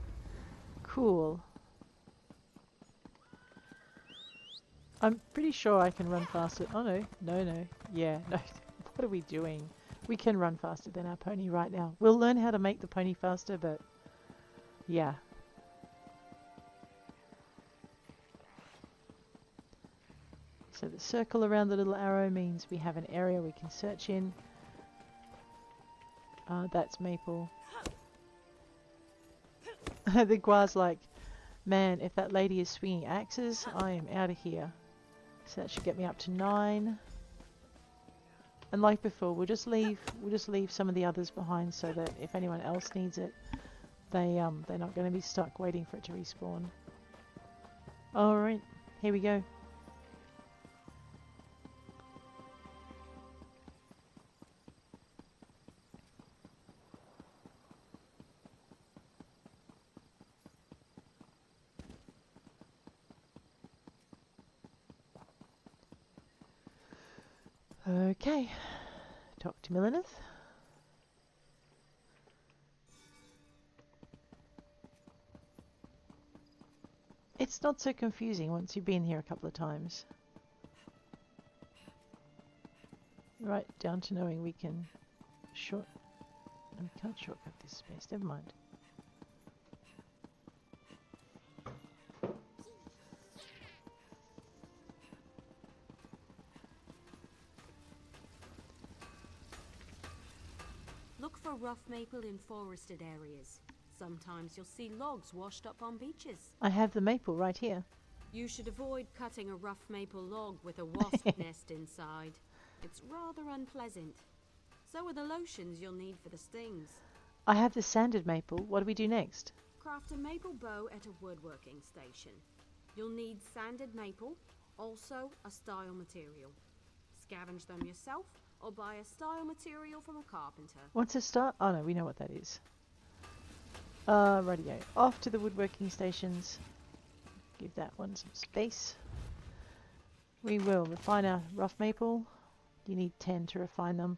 Cool. I'm pretty sure I can run faster. Oh no, no. Yeah, no. What are we doing? We can run faster than our pony right now. We'll learn how to make the pony faster, but yeah. So the circle around the little arrow means we have an area we can search in. That's maple. The gua's like, man, if that lady is swinging axes, I am out of here. So that should get me up to 9. And like before, we'll just leave some of the others behind so that if anyone else needs it, they're not going to be stuck waiting for it to respawn. All right, here we go. Okay, talk to Millineth. It's not so confusing once you've been here a couple of times. Right down to knowing we can we can't shortcut this space, never mind. Look for rough maple in forested areas. Sometimes you'll see logs washed up on beaches. I have the maple right here. You should avoid cutting a rough maple log with a wasp nest inside. It's rather unpleasant. So are the lotions you'll need for the stings. I have the sanded maple. What do we do next? Craft a maple bow at a woodworking station. You'll need sanded maple, also a style material. Scavenge them yourself or buy a style material from a carpenter. What's a start? Oh no, we know what that is. Radio. Off to the woodworking stations. Give that one some space. We will refine our rough maple. You need 10 to refine them.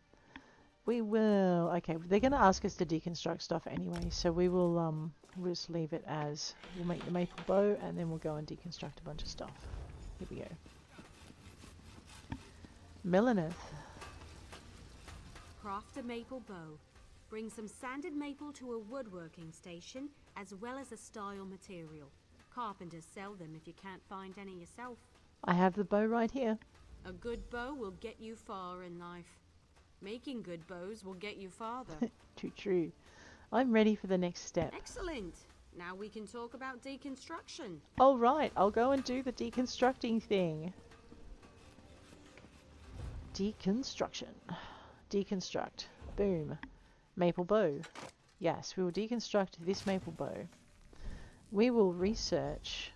We will... Okay, they're going to ask us to deconstruct stuff anyway, so we will we'll just leave it as... We'll make the maple bow, and then we'll go and deconstruct a bunch of stuff. Here we go. Melanith. Craft a maple bow. Bring some sanded maple to a woodworking station, as well as a style material. Carpenters sell them if you can't find any yourself. I have the bow right here. A good bow will get you far in life. Making good bows will get you farther. Too true. I'm ready for the next step. Excellent. Now we can talk about deconstruction. All right, I'll go and do the deconstructing thing. Deconstruction. Deconstruct. Boom. Maple bow. Yes, we will deconstruct this maple bow. We will research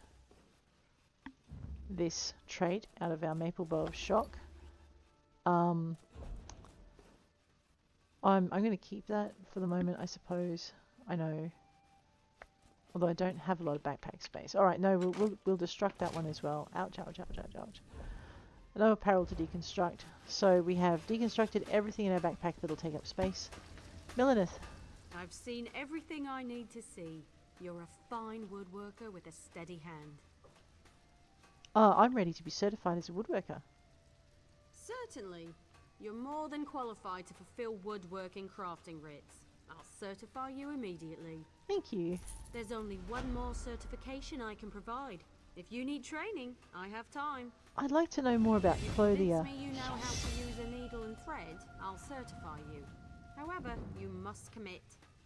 this trait out of our maple bow of shock. I'm going to keep that for the moment, I suppose. I know. Although I don't have a lot of backpack space. Alright, no, we'll destruct that one as well. Ouch, ouch, ouch, ouch, ouch. No apparel to deconstruct. So we have deconstructed everything in our backpack that'll take up space. Melanith. I've seen everything I need to see. You're a fine woodworker with a steady hand. I'm ready to be certified as a woodworker. Certainly. You're more than qualified to fulfill woodworking crafting writs. I'll certify you immediately. Thank you. There's only one more certification I can provide. If you need training, I have time. I'd like to know more about If you Clothia. convince me you know how to use a needle and thread, I'll certify you. However, you must commit.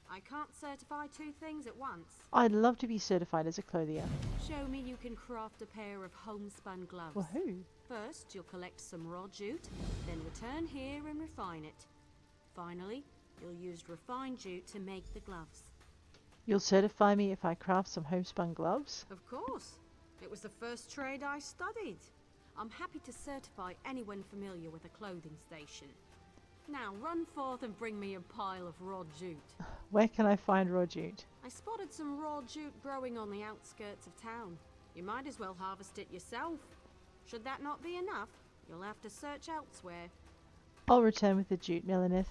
I can't certify two things at once. I'd love to be certified as a Clothier. Show me you can craft a pair of homespun gloves. Woohoo! First, you'll collect some raw jute, then return here and refine it. Finally, you'll use refined jute to make the gloves. You'll certify me if I craft some homespun gloves? Of course. It was the first trade I studied. I'm happy to certify anyone familiar with a clothing station. Now run forth and bring me a pile of raw jute. Where can I find raw jute? I spotted some raw jute growing on the outskirts of town. You might as well harvest it yourself. Should that not be enough, you'll have to search elsewhere. I'll return with the jute, Melanith.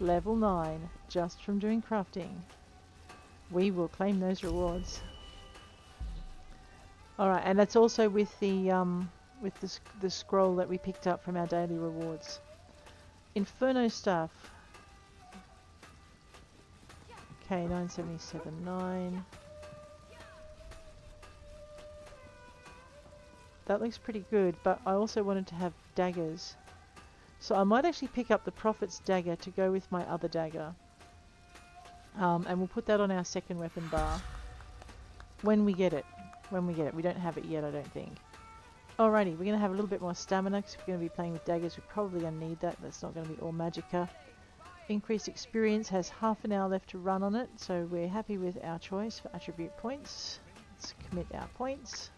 Level 9, just from doing crafting. We will claim those rewards. Alright, and that's also with the scroll that we picked up from our daily rewards. Inferno stuff. Okay, 977.9. That looks pretty good, but I also wanted to have daggers. So I might actually pick up the Prophet's dagger to go with my other dagger. And we'll put that on our second weapon bar. When we get it. When we get it. We don't have it yet, I don't think. Alrighty, we're going to have a little bit more stamina because we're going to be playing with daggers. We're probably going to need that. That's not going to be all magicka. Increased experience has half an hour left to run on it, so we're happy with our choice for attribute points. Let's commit our points.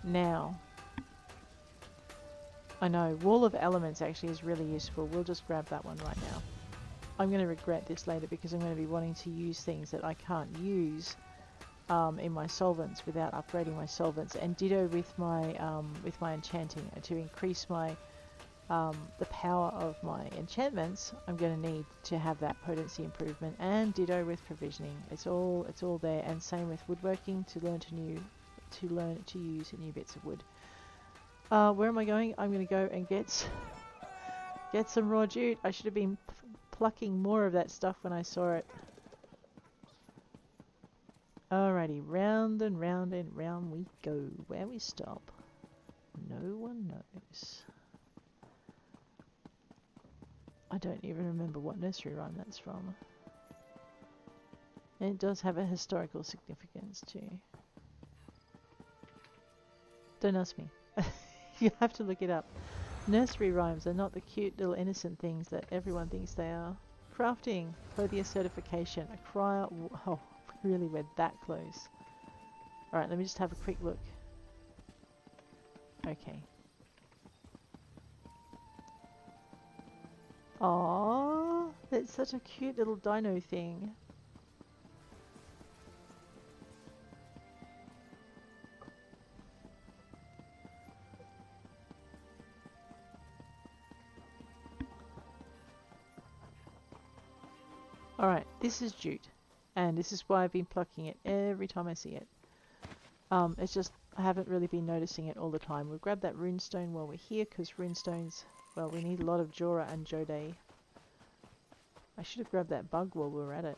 Now, I know, Wall of Elements actually is really useful. We'll just grab that one right now. I'm going to regret this later because I'm going to be wanting to use things that I can't use in my solvents without upgrading my solvents, and ditto with my enchanting. To increase my the power of my enchantments, I'm going to need to have that potency improvement, and ditto with provisioning. It's all there, and same with woodworking to learn to use new bits of wood. Where am I going? I'm going to go and get some raw jute. I should have been plucking more of that stuff when I saw it. Alrighty, round and round and round we go. Where we stop, no one knows. I don't even remember what nursery rhyme that's from. And it does have a historical significance too. Don't ask me. You have to look it up. Nursery rhymes are not the cute little innocent things that everyone thinks they are. Crafting, Clothier certification, a crier. Oh, we really went that close. Alright, let me just have a quick look. Okay. Aww, That's such a cute little dino thing. Alright, this is jute. And this is why I've been plucking it every time I see it. It's just, I haven't really been noticing it all the time. We'll grab that runestone while we're here, because runestones, well, we need a lot of Jorah and Jode. I should have grabbed that bug while we were at it.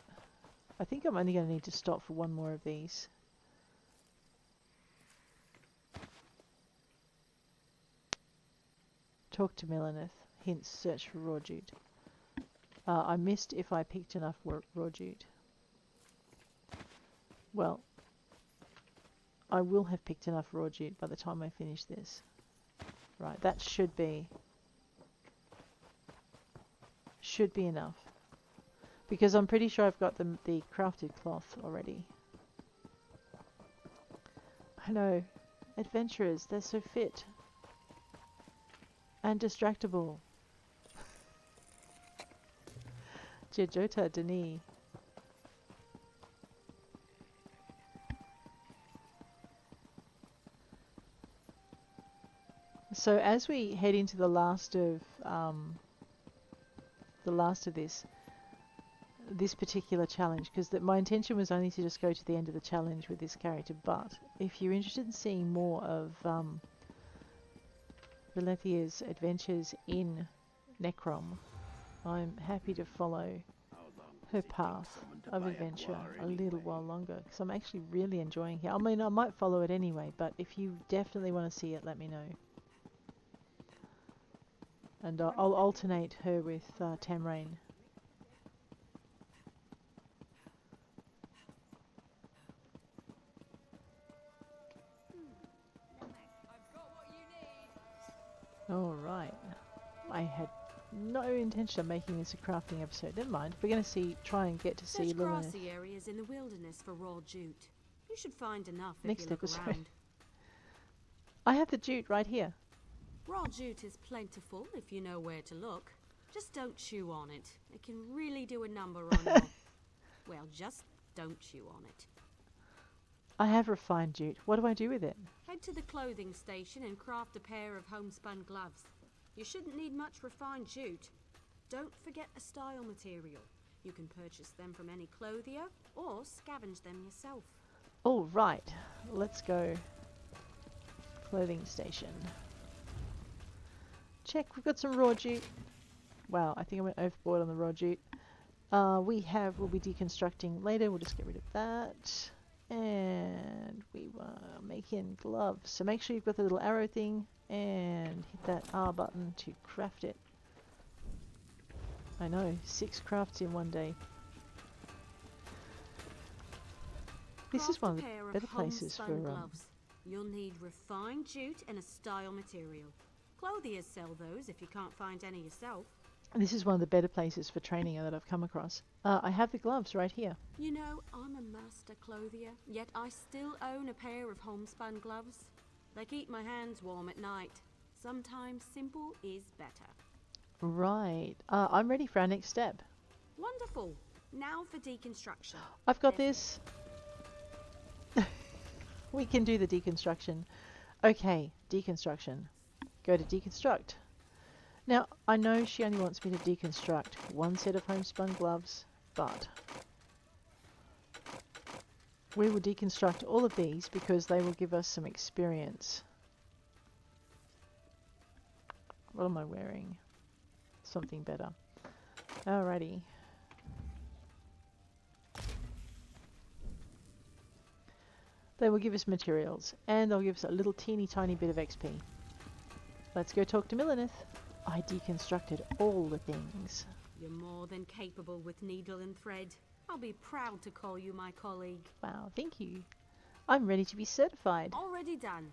I think I'm only going to need to stop for one more of these. Talk to Melanith. Hints, search for raw jute. I missed if I picked enough raw jute. Well, I will have picked enough raw jute by the time I finish this. Right, that should be enough. Because I'm pretty sure I've got the crafted cloth already. I know. Adventurers, they're so fit. And distractible. Jejota Denis. So as we head into the last of this particular challenge, because my intention was only to just go to the end of the challenge with this character, but if you're interested in seeing more of Valethia's adventures in Necrom, I'm happy to follow her path of adventure a little while longer, because I'm actually really enjoying it. I mean, I might follow it anyway, but if you definitely want to see it, let me know. And I'll alternate her with Tamrain. Alright. I had no intention of making this a crafting episode. Never mind. We're going to try and get to see There's Lilith. grassy areas in the wilderness for raw jute. You should find enough if Next you look episode. around. I have the jute right here. Raw jute is plentiful if you know where to look. Just don't chew on it. It can really do a number on your... Well, just don't chew on it. I have refined jute. What do I do with it? Head to the clothing station and craft a pair of homespun gloves. You shouldn't need much refined jute. Don't forget a style material. You can purchase them from any clothier or scavenge them yourself. All right. Let's go. Clothing station. Check, we've got some raw jute. Wow, I think I went overboard on the raw jute. We'll be deconstructing later. We'll just get rid of that. And we were making gloves. So make sure you've got the little arrow thing and hit that R button to craft it. I know, 6 crafts in one day. This is one of the better places for gloves. You'll need refined jute and a style material. Clothiers sell those if you can't find any yourself. This is one of the better places for training that I've come across. I have the gloves right here. You know, I'm a master clothier, yet I still own a pair of homespun gloves. They keep my hands warm at night. Sometimes simple is better. Right. I'm ready for our next step. Wonderful. Now for deconstruction. I've got this. We can do the deconstruction. Okay, deconstruction. Go to deconstruct. Now, I know she only wants me to deconstruct one set of homespun gloves, but we will deconstruct all of these because they will give us some experience. What am I wearing? Something better. Alrighty. They will give us materials, and they'll give us a little teeny tiny bit of XP. Let's go talk to Melanith. I deconstructed all the things. You're more than capable with needle and thread. I'll be proud to call you my colleague. Wow, thank you. I'm ready to be certified. Already done.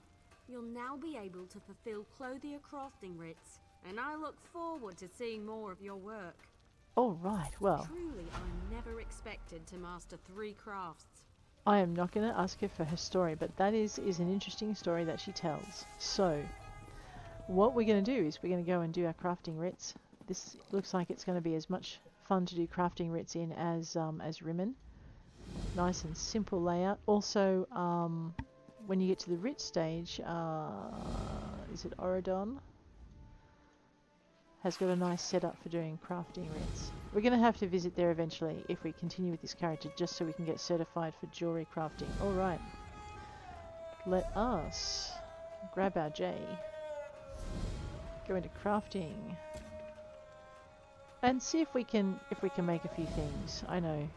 You'll now be able to fulfill clothier crafting writs, and I look forward to seeing more of your work. All right, well. Truly, I never expected to master 3 crafts. I am not going to ask her for her story, but that is an interesting story that she tells. So, what we're going to do is we're going to go and do our crafting writs. This looks like it's going to be as much fun to do crafting writs in as Rimmen. Nice and simple layout. Also, when you get to the writ stage, is it Oridon? Has got a nice setup for doing crafting writs. We're going to have to visit there eventually if we continue with this character, just so we can get certified for jewelry crafting. Alright. Let us grab our J, go into crafting, and see if we can make a few things. I know.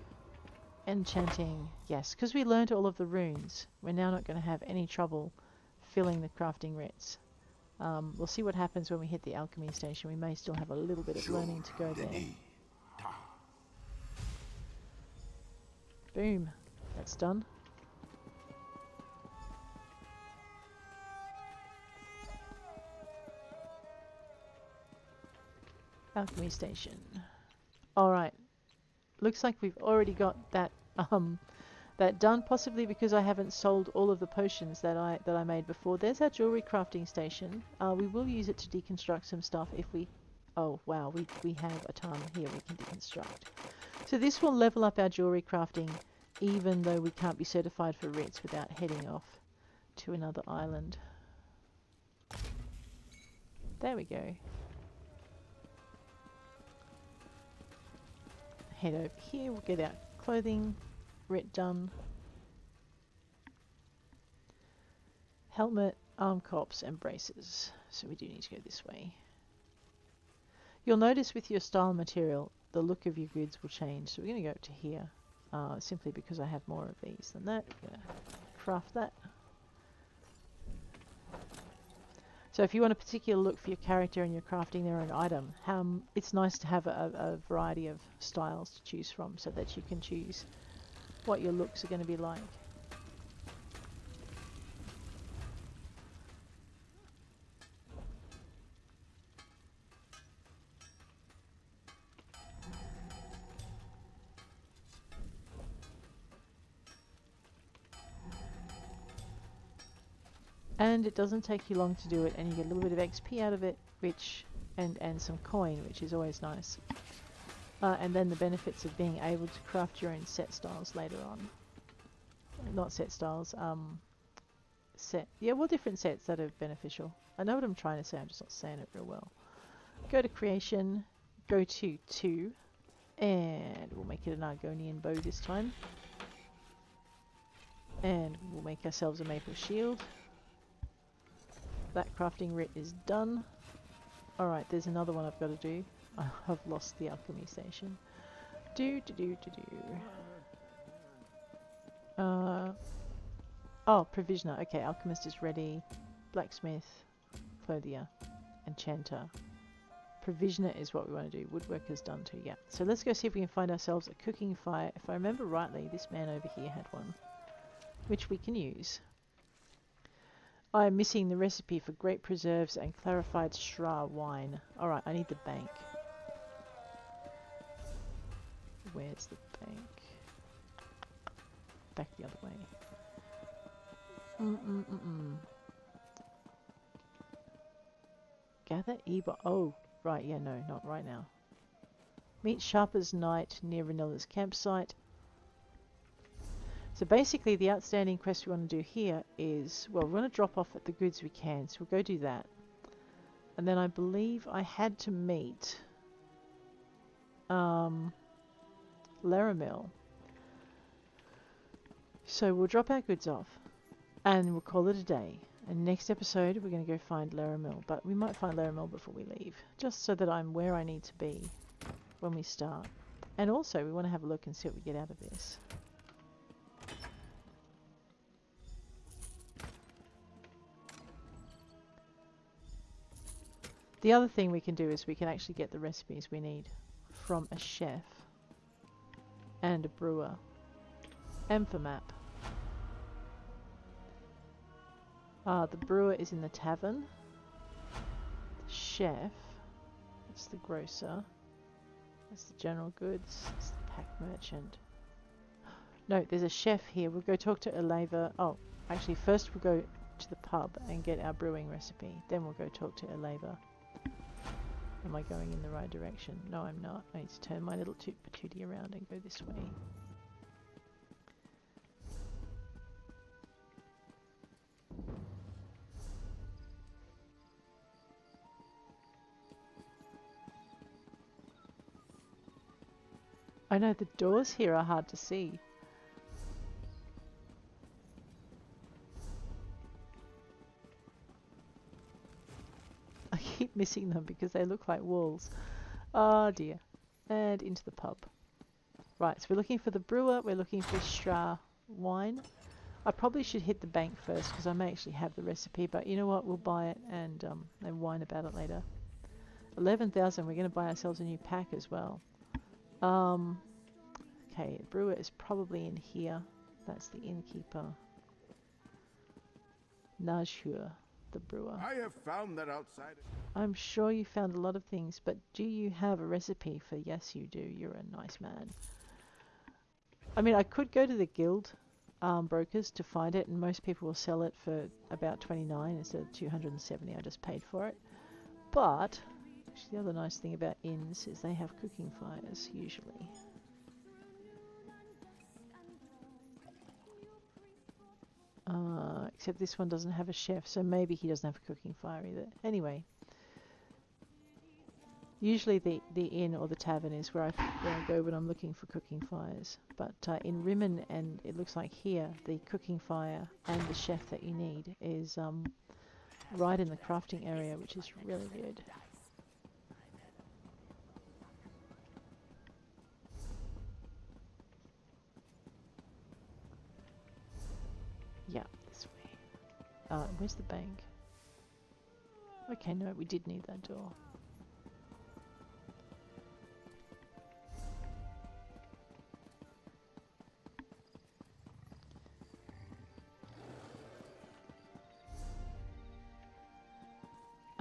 Enchanting, yes, because we learned all of the runes. We're now not going to have any trouble filling the crafting writs. We'll see what happens when we hit the alchemy station. We may still have a little bit of learning to go there. Boom. That's done. Alchemy station. Alright. Looks like we've already got that that done, possibly because I haven't sold all of the potions that I made before. There's our jewelry crafting station. We will use it to deconstruct some stuff if we... Oh, wow, we have a ton here we can deconstruct. So this will level up our jewelry crafting, even though we can't be certified for writs without heading off to another island. There we go. Head over here, we'll get our clothing writ done. Helmet, arm cops and braces. So we do need to go this way. You'll notice with your style material, the look of your goods will change. So we're going to go up to here, simply because I have more of these than that. I'm going to craft that. So if you want a particular look for your character and you're crafting their own item, it's nice to have a variety of styles to choose from so that you can choose what your looks are going to be like. And it doesn't take you long to do it, and you get a little bit of XP out of it, and some coin, which is always nice. And then the benefits of being able to craft your own set styles later on. Not set styles, different sets that are beneficial. I know what I'm trying to say, I'm just not saying it real well. Go to creation, go to 2, and we'll make it an Argonian bow this time. And we'll make ourselves a maple shield. That crafting writ is done. Alright, there's another one I've got to do. I've lost the alchemy station. Oh, provisioner. Okay, alchemist is ready. Blacksmith, clothier, enchanter. Provisioner is what we want to do. Woodworker's done too, yeah. So let's go see if we can find ourselves a cooking fire. If I remember rightly, this man over here had one, which we can use. I am missing the recipe for grape preserves and clarified Shra wine. Alright, I need the bank. Where's the bank? Back the other way. Gather Eba. Oh, right, yeah, no, not right now. Meet Sharper's Knight near Ranilla's campsite. So basically the outstanding quest we want to do here is, well, we want to drop off at the goods we can, so we'll go do that. And then I believe I had to meet Laramil. So we'll drop our goods off and we'll call it a day. And next episode we're going to go find Laramil, but we might find Laramil before we leave, just so that I'm where I need to be when we start. And also we want to have a look and see what we get out of this. The other thing we can do is we can actually get the recipes we need from a chef and a brewer and for map. The brewer is in the tavern. The chef, that's the grocer. That's the general goods. That's the pack merchant. No, there's a chef here. We'll go talk to Eleva. Oh, actually first we'll go to the pub and get our brewing recipe. Then we'll go talk to Eleva. Am I going in the right direction? No, I'm not. I need to turn my little toot patootie around and go this way. I know the doors here are hard to see. I keep missing them because they look like walls. Oh dear. And into the pub. Right, so we're looking for the brewer, we're looking for Stra wine. I probably should hit the bank first because I may actually have the recipe, but you know what, we'll buy it and whine about it later. 11,000, we're going to buy ourselves a new pack as well. Okay, brewer is probably in here. That's the innkeeper. Najhur, the brewer. I have found that outside. I'm sure you found a lot of things, but do you have a recipe for yes you do? You're a nice man. I mean, I could go to the guild brokers to find it, and most people will sell it for about 29 instead of 270 I just paid for it. But actually the other nice thing about inns is they have cooking fires usually. Except this one doesn't have a chef, so maybe he doesn't have a cooking fire either. Anyway, usually the inn or the tavern is where I go when I'm looking for cooking fires. But in Rimmen, and it looks like here, the cooking fire and the chef that you need is right in the crafting area, which is really good. Yeah, this way. Where's the bank? Okay, no, we did need that door.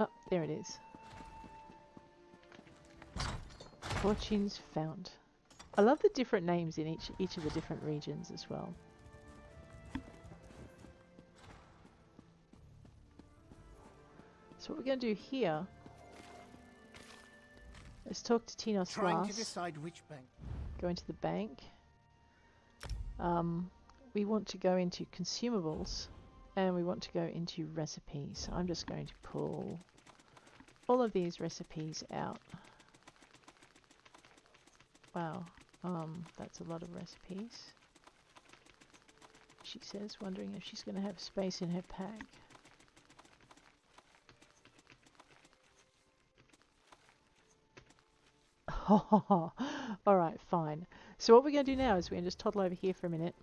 Oh, there it is. Fortunes found. I love the different names in each of the different regions as well. So what we're going to do here is talk to Tinos Trying last. to decide which bank. Go into the bank. We want to go into consumables and we want to go into recipes. I'm just going to pull all of these recipes out. Wow, that's a lot of recipes. She says, wondering if she's going to have space in her pack. Alright, fine. So what we're going to do now is we're going to just toddle over here for a minute.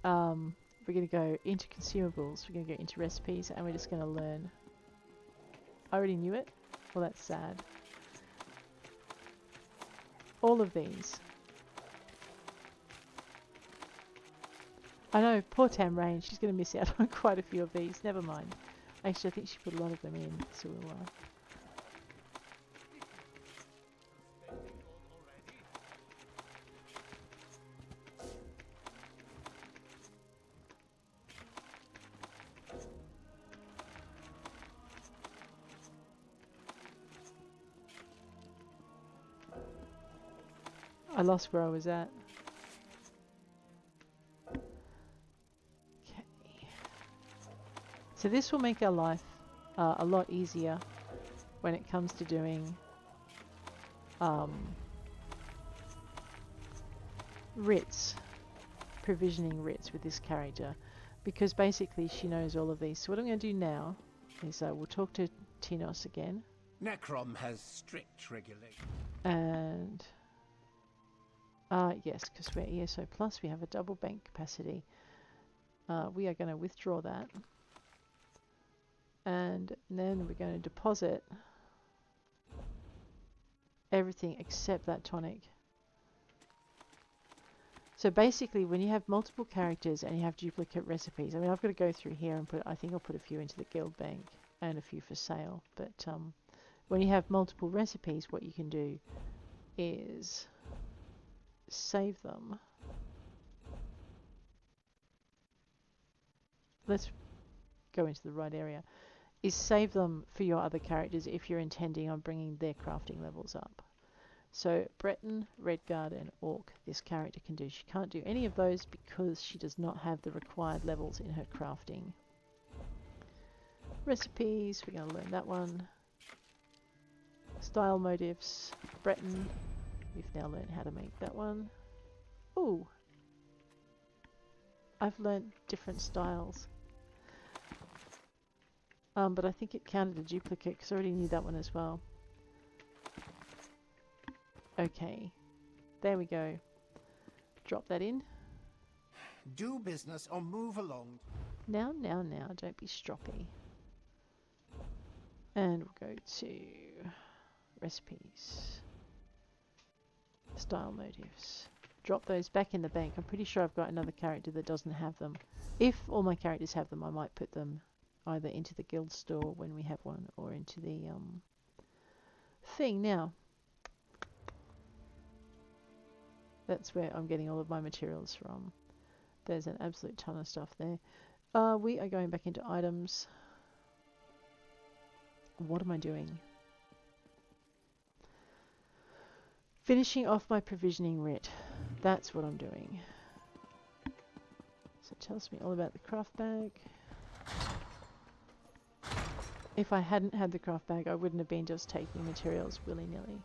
We're going to go into consumables, we're going to go into recipes, and we're just going to learn. I already knew it. Well, that's sad. All of these. I know, poor Tamrain, she's going to miss out on quite a few of these. Never mind. Actually, I think she put a lot of them in, so we'll... I lost where I was at. Okay. So this will make our life a lot easier when it comes to doing writs, provisioning writs with this character, because basically she knows all of these. So what I'm going to do now is we'll talk to Tinos again. Necrom has strict regulations. And yes, because we're ESO plus, we have a double bank capacity. We are going to withdraw that. And then we're going to deposit everything except that tonic. So basically, when you have multiple characters and you have duplicate recipes, I mean, I've got to go through here and put, I think I'll put a few into the guild bank and a few for sale. But when you have multiple recipes, what you can do is save them. Let's go into the right area. is save them for your other characters if you're intending on bringing their crafting levels up. So Breton, Redguard and Orc this character can do. She can't do any of those because she does not have the required levels in her crafting. Recipes, we're going to learn that one. Style motifs, Breton, we've now learned how to make that one. Ooh, I've learned different styles. But I think it counted a duplicate because I already knew that one as well. Okay, there we go. Drop that in. Do business or move along. Now, don't be stroppy. And we'll go to recipes, style motifs. Drop those back in the bank. I'm pretty sure I've got another character that doesn't have them. If all my characters have them, I might put them either into the guild store when we have one or into the thing. Now, that's where I'm getting all of my materials from. There's an absolute ton of stuff there. We are going back into items. What am I doing? Finishing off my provisioning writ. That's what I'm doing. So it tells me all about the craft bag. If I hadn't had the craft bag, I wouldn't have been just taking materials willy-nilly.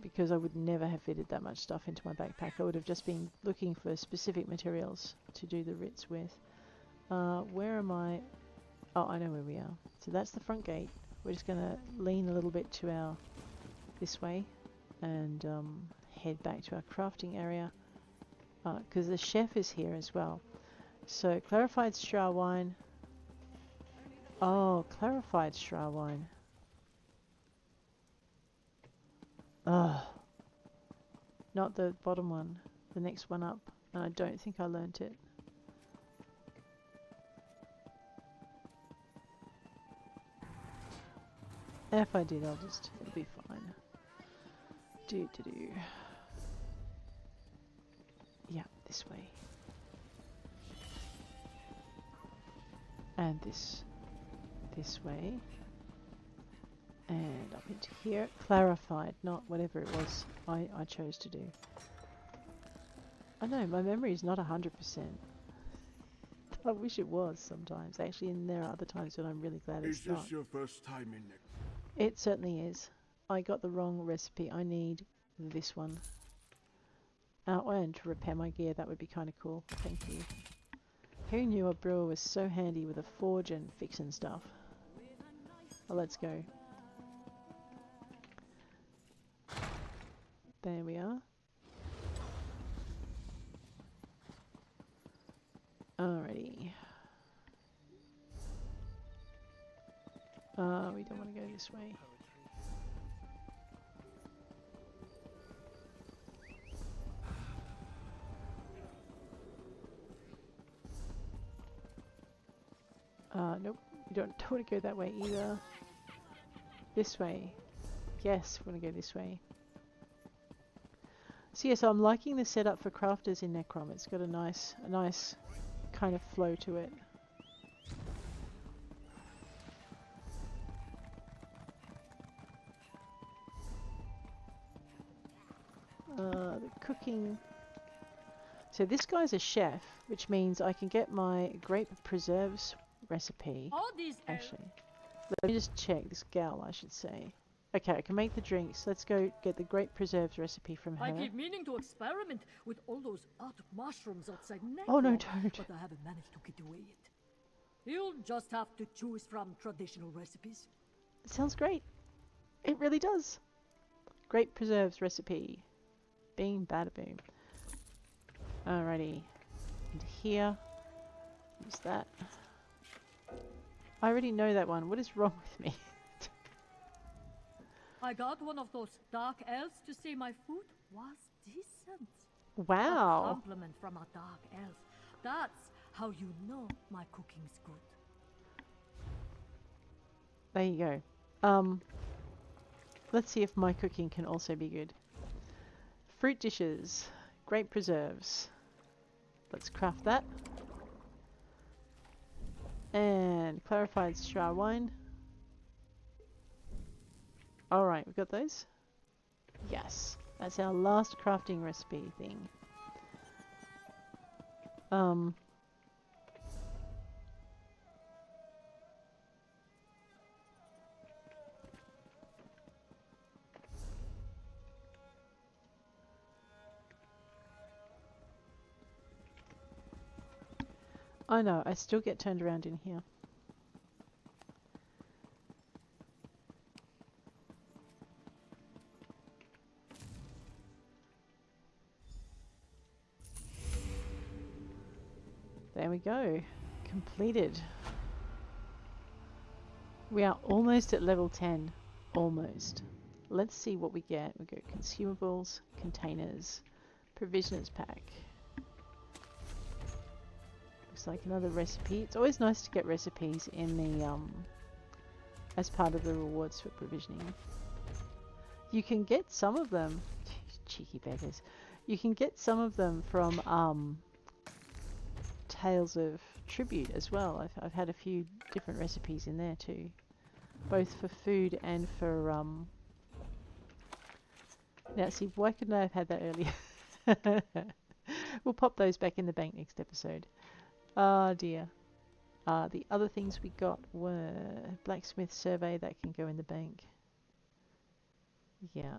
Because I would never have fitted that much stuff into my backpack. I would have just been looking for specific materials to do the writs with. Where am I? Oh, I know where we are. So that's the front gate. We're just going to lean a little bit to our this way and head back to our crafting area because the chef is here as well. So clarified straw wine. Oh, clarified straw wine. Ugh. Not the bottom one. The next one up. And I don't think I learnt it. If I did, it'll be fine. Do. Yeah, this way. And this way. And up into here. Clarified, not whatever it was I chose to do. I know, my memory is not 100%. I wish it was sometimes, actually, and there are other times when I'm really glad it's not. Is this your first time in it? It certainly is. I got the wrong recipe. I need this one. And to repair my gear, that would be kind of cool. Thank you. Who knew a brewer was so handy with a forge and fixing stuff? Well, let's go. There we are. Alrighty. We don't want to go this way. Nope. We don't want to go that way either. This way. Yes, we want to go this way. So yeah, so I'm liking the setup for crafters in Necrom. It's got a nice kind of flow to it. The cooking. So this guy's a chef, which means I can get my grape preserves recipe. Actually, let me just check. This gal, I should say. Okay, I can make the drinks. Let's go get the grape preserves recipe from her. I keep meaning to experiment with all those arctic mushrooms outside Necrom, Oh no, don't. but I haven't managed to get away yet. You'll just have to choose from traditional recipes. It sounds great. It really does. Grape preserves recipe. Bing, bada boom. Alrighty. And here. Use that. I already know that one. What is wrong with me? I got one of those dark elves to say my food was decent. Wow. A compliment from a dark elf. That's how you know my cooking's good. There you go. Let's see if my cooking can also be good. Fruit dishes. Grape preserves. Let's craft that. And clarified straw wine. Alright, we've got those. Yes, that's our last crafting recipe thing. I know, I still get turned around in here. There we go. Completed. We are almost at level 10. Almost. Let's see what we get. We go consumables, containers, provisioners pack. Looks like another recipe. It's always nice to get recipes in the as part of the rewards for provisioning. You can get some of them. Cheeky beggars. You can get some of them from Tales of Tribute as well. I've had a few different recipes in there too, both for food and for now see, why couldn't I have had that earlier? We'll pop those back in the bank next episode. Oh dear. The other things we got were blacksmith survey, that can go in the bank. Yeah,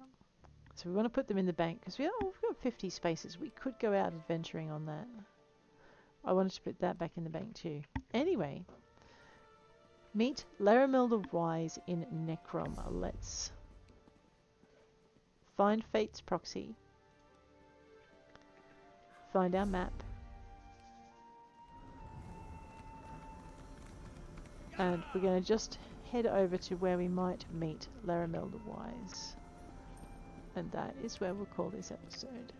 so we want to put them in the bank because we've got 50 spaces. We could go out adventuring on that. I wanted to put that back in the bank too. Anyway, meet Laramil the Wise in Necrom. Let's find Fate's proxy. Find our map. And we're going to just head over to where we might meet Laramil the Wise. And that is where we'll call this episode.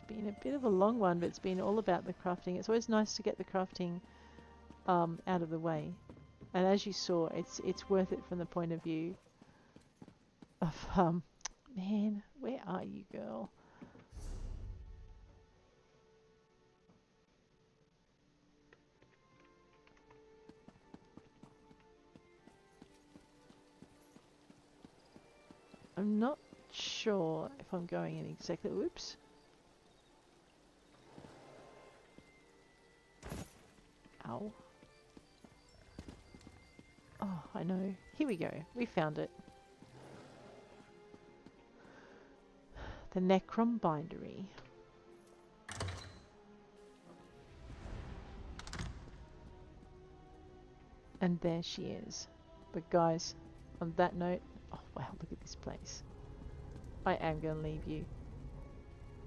Been a bit of a long one, but it's been all about the crafting. It's always nice to get the crafting out of the way, and as you saw, it's worth it from the point of view of man, where are you, girl? I'm not sure if I'm going in exactly. Whoops. Ow. Oh, I know. Here we go. We found it. The Necrom Bindery. And there she is. But guys, on that note, oh wow, look at this place. I am going to leave you.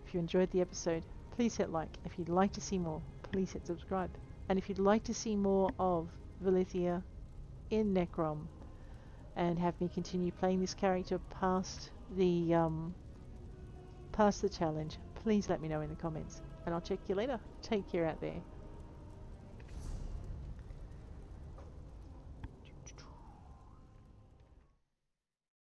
If you enjoyed the episode, please hit like. If you'd like to see more, please hit subscribe. And if you'd like to see more of Valithia in Necrom and have me continue playing this character past the challenge, please let me know in the comments. And I'll check you later. Take care out there.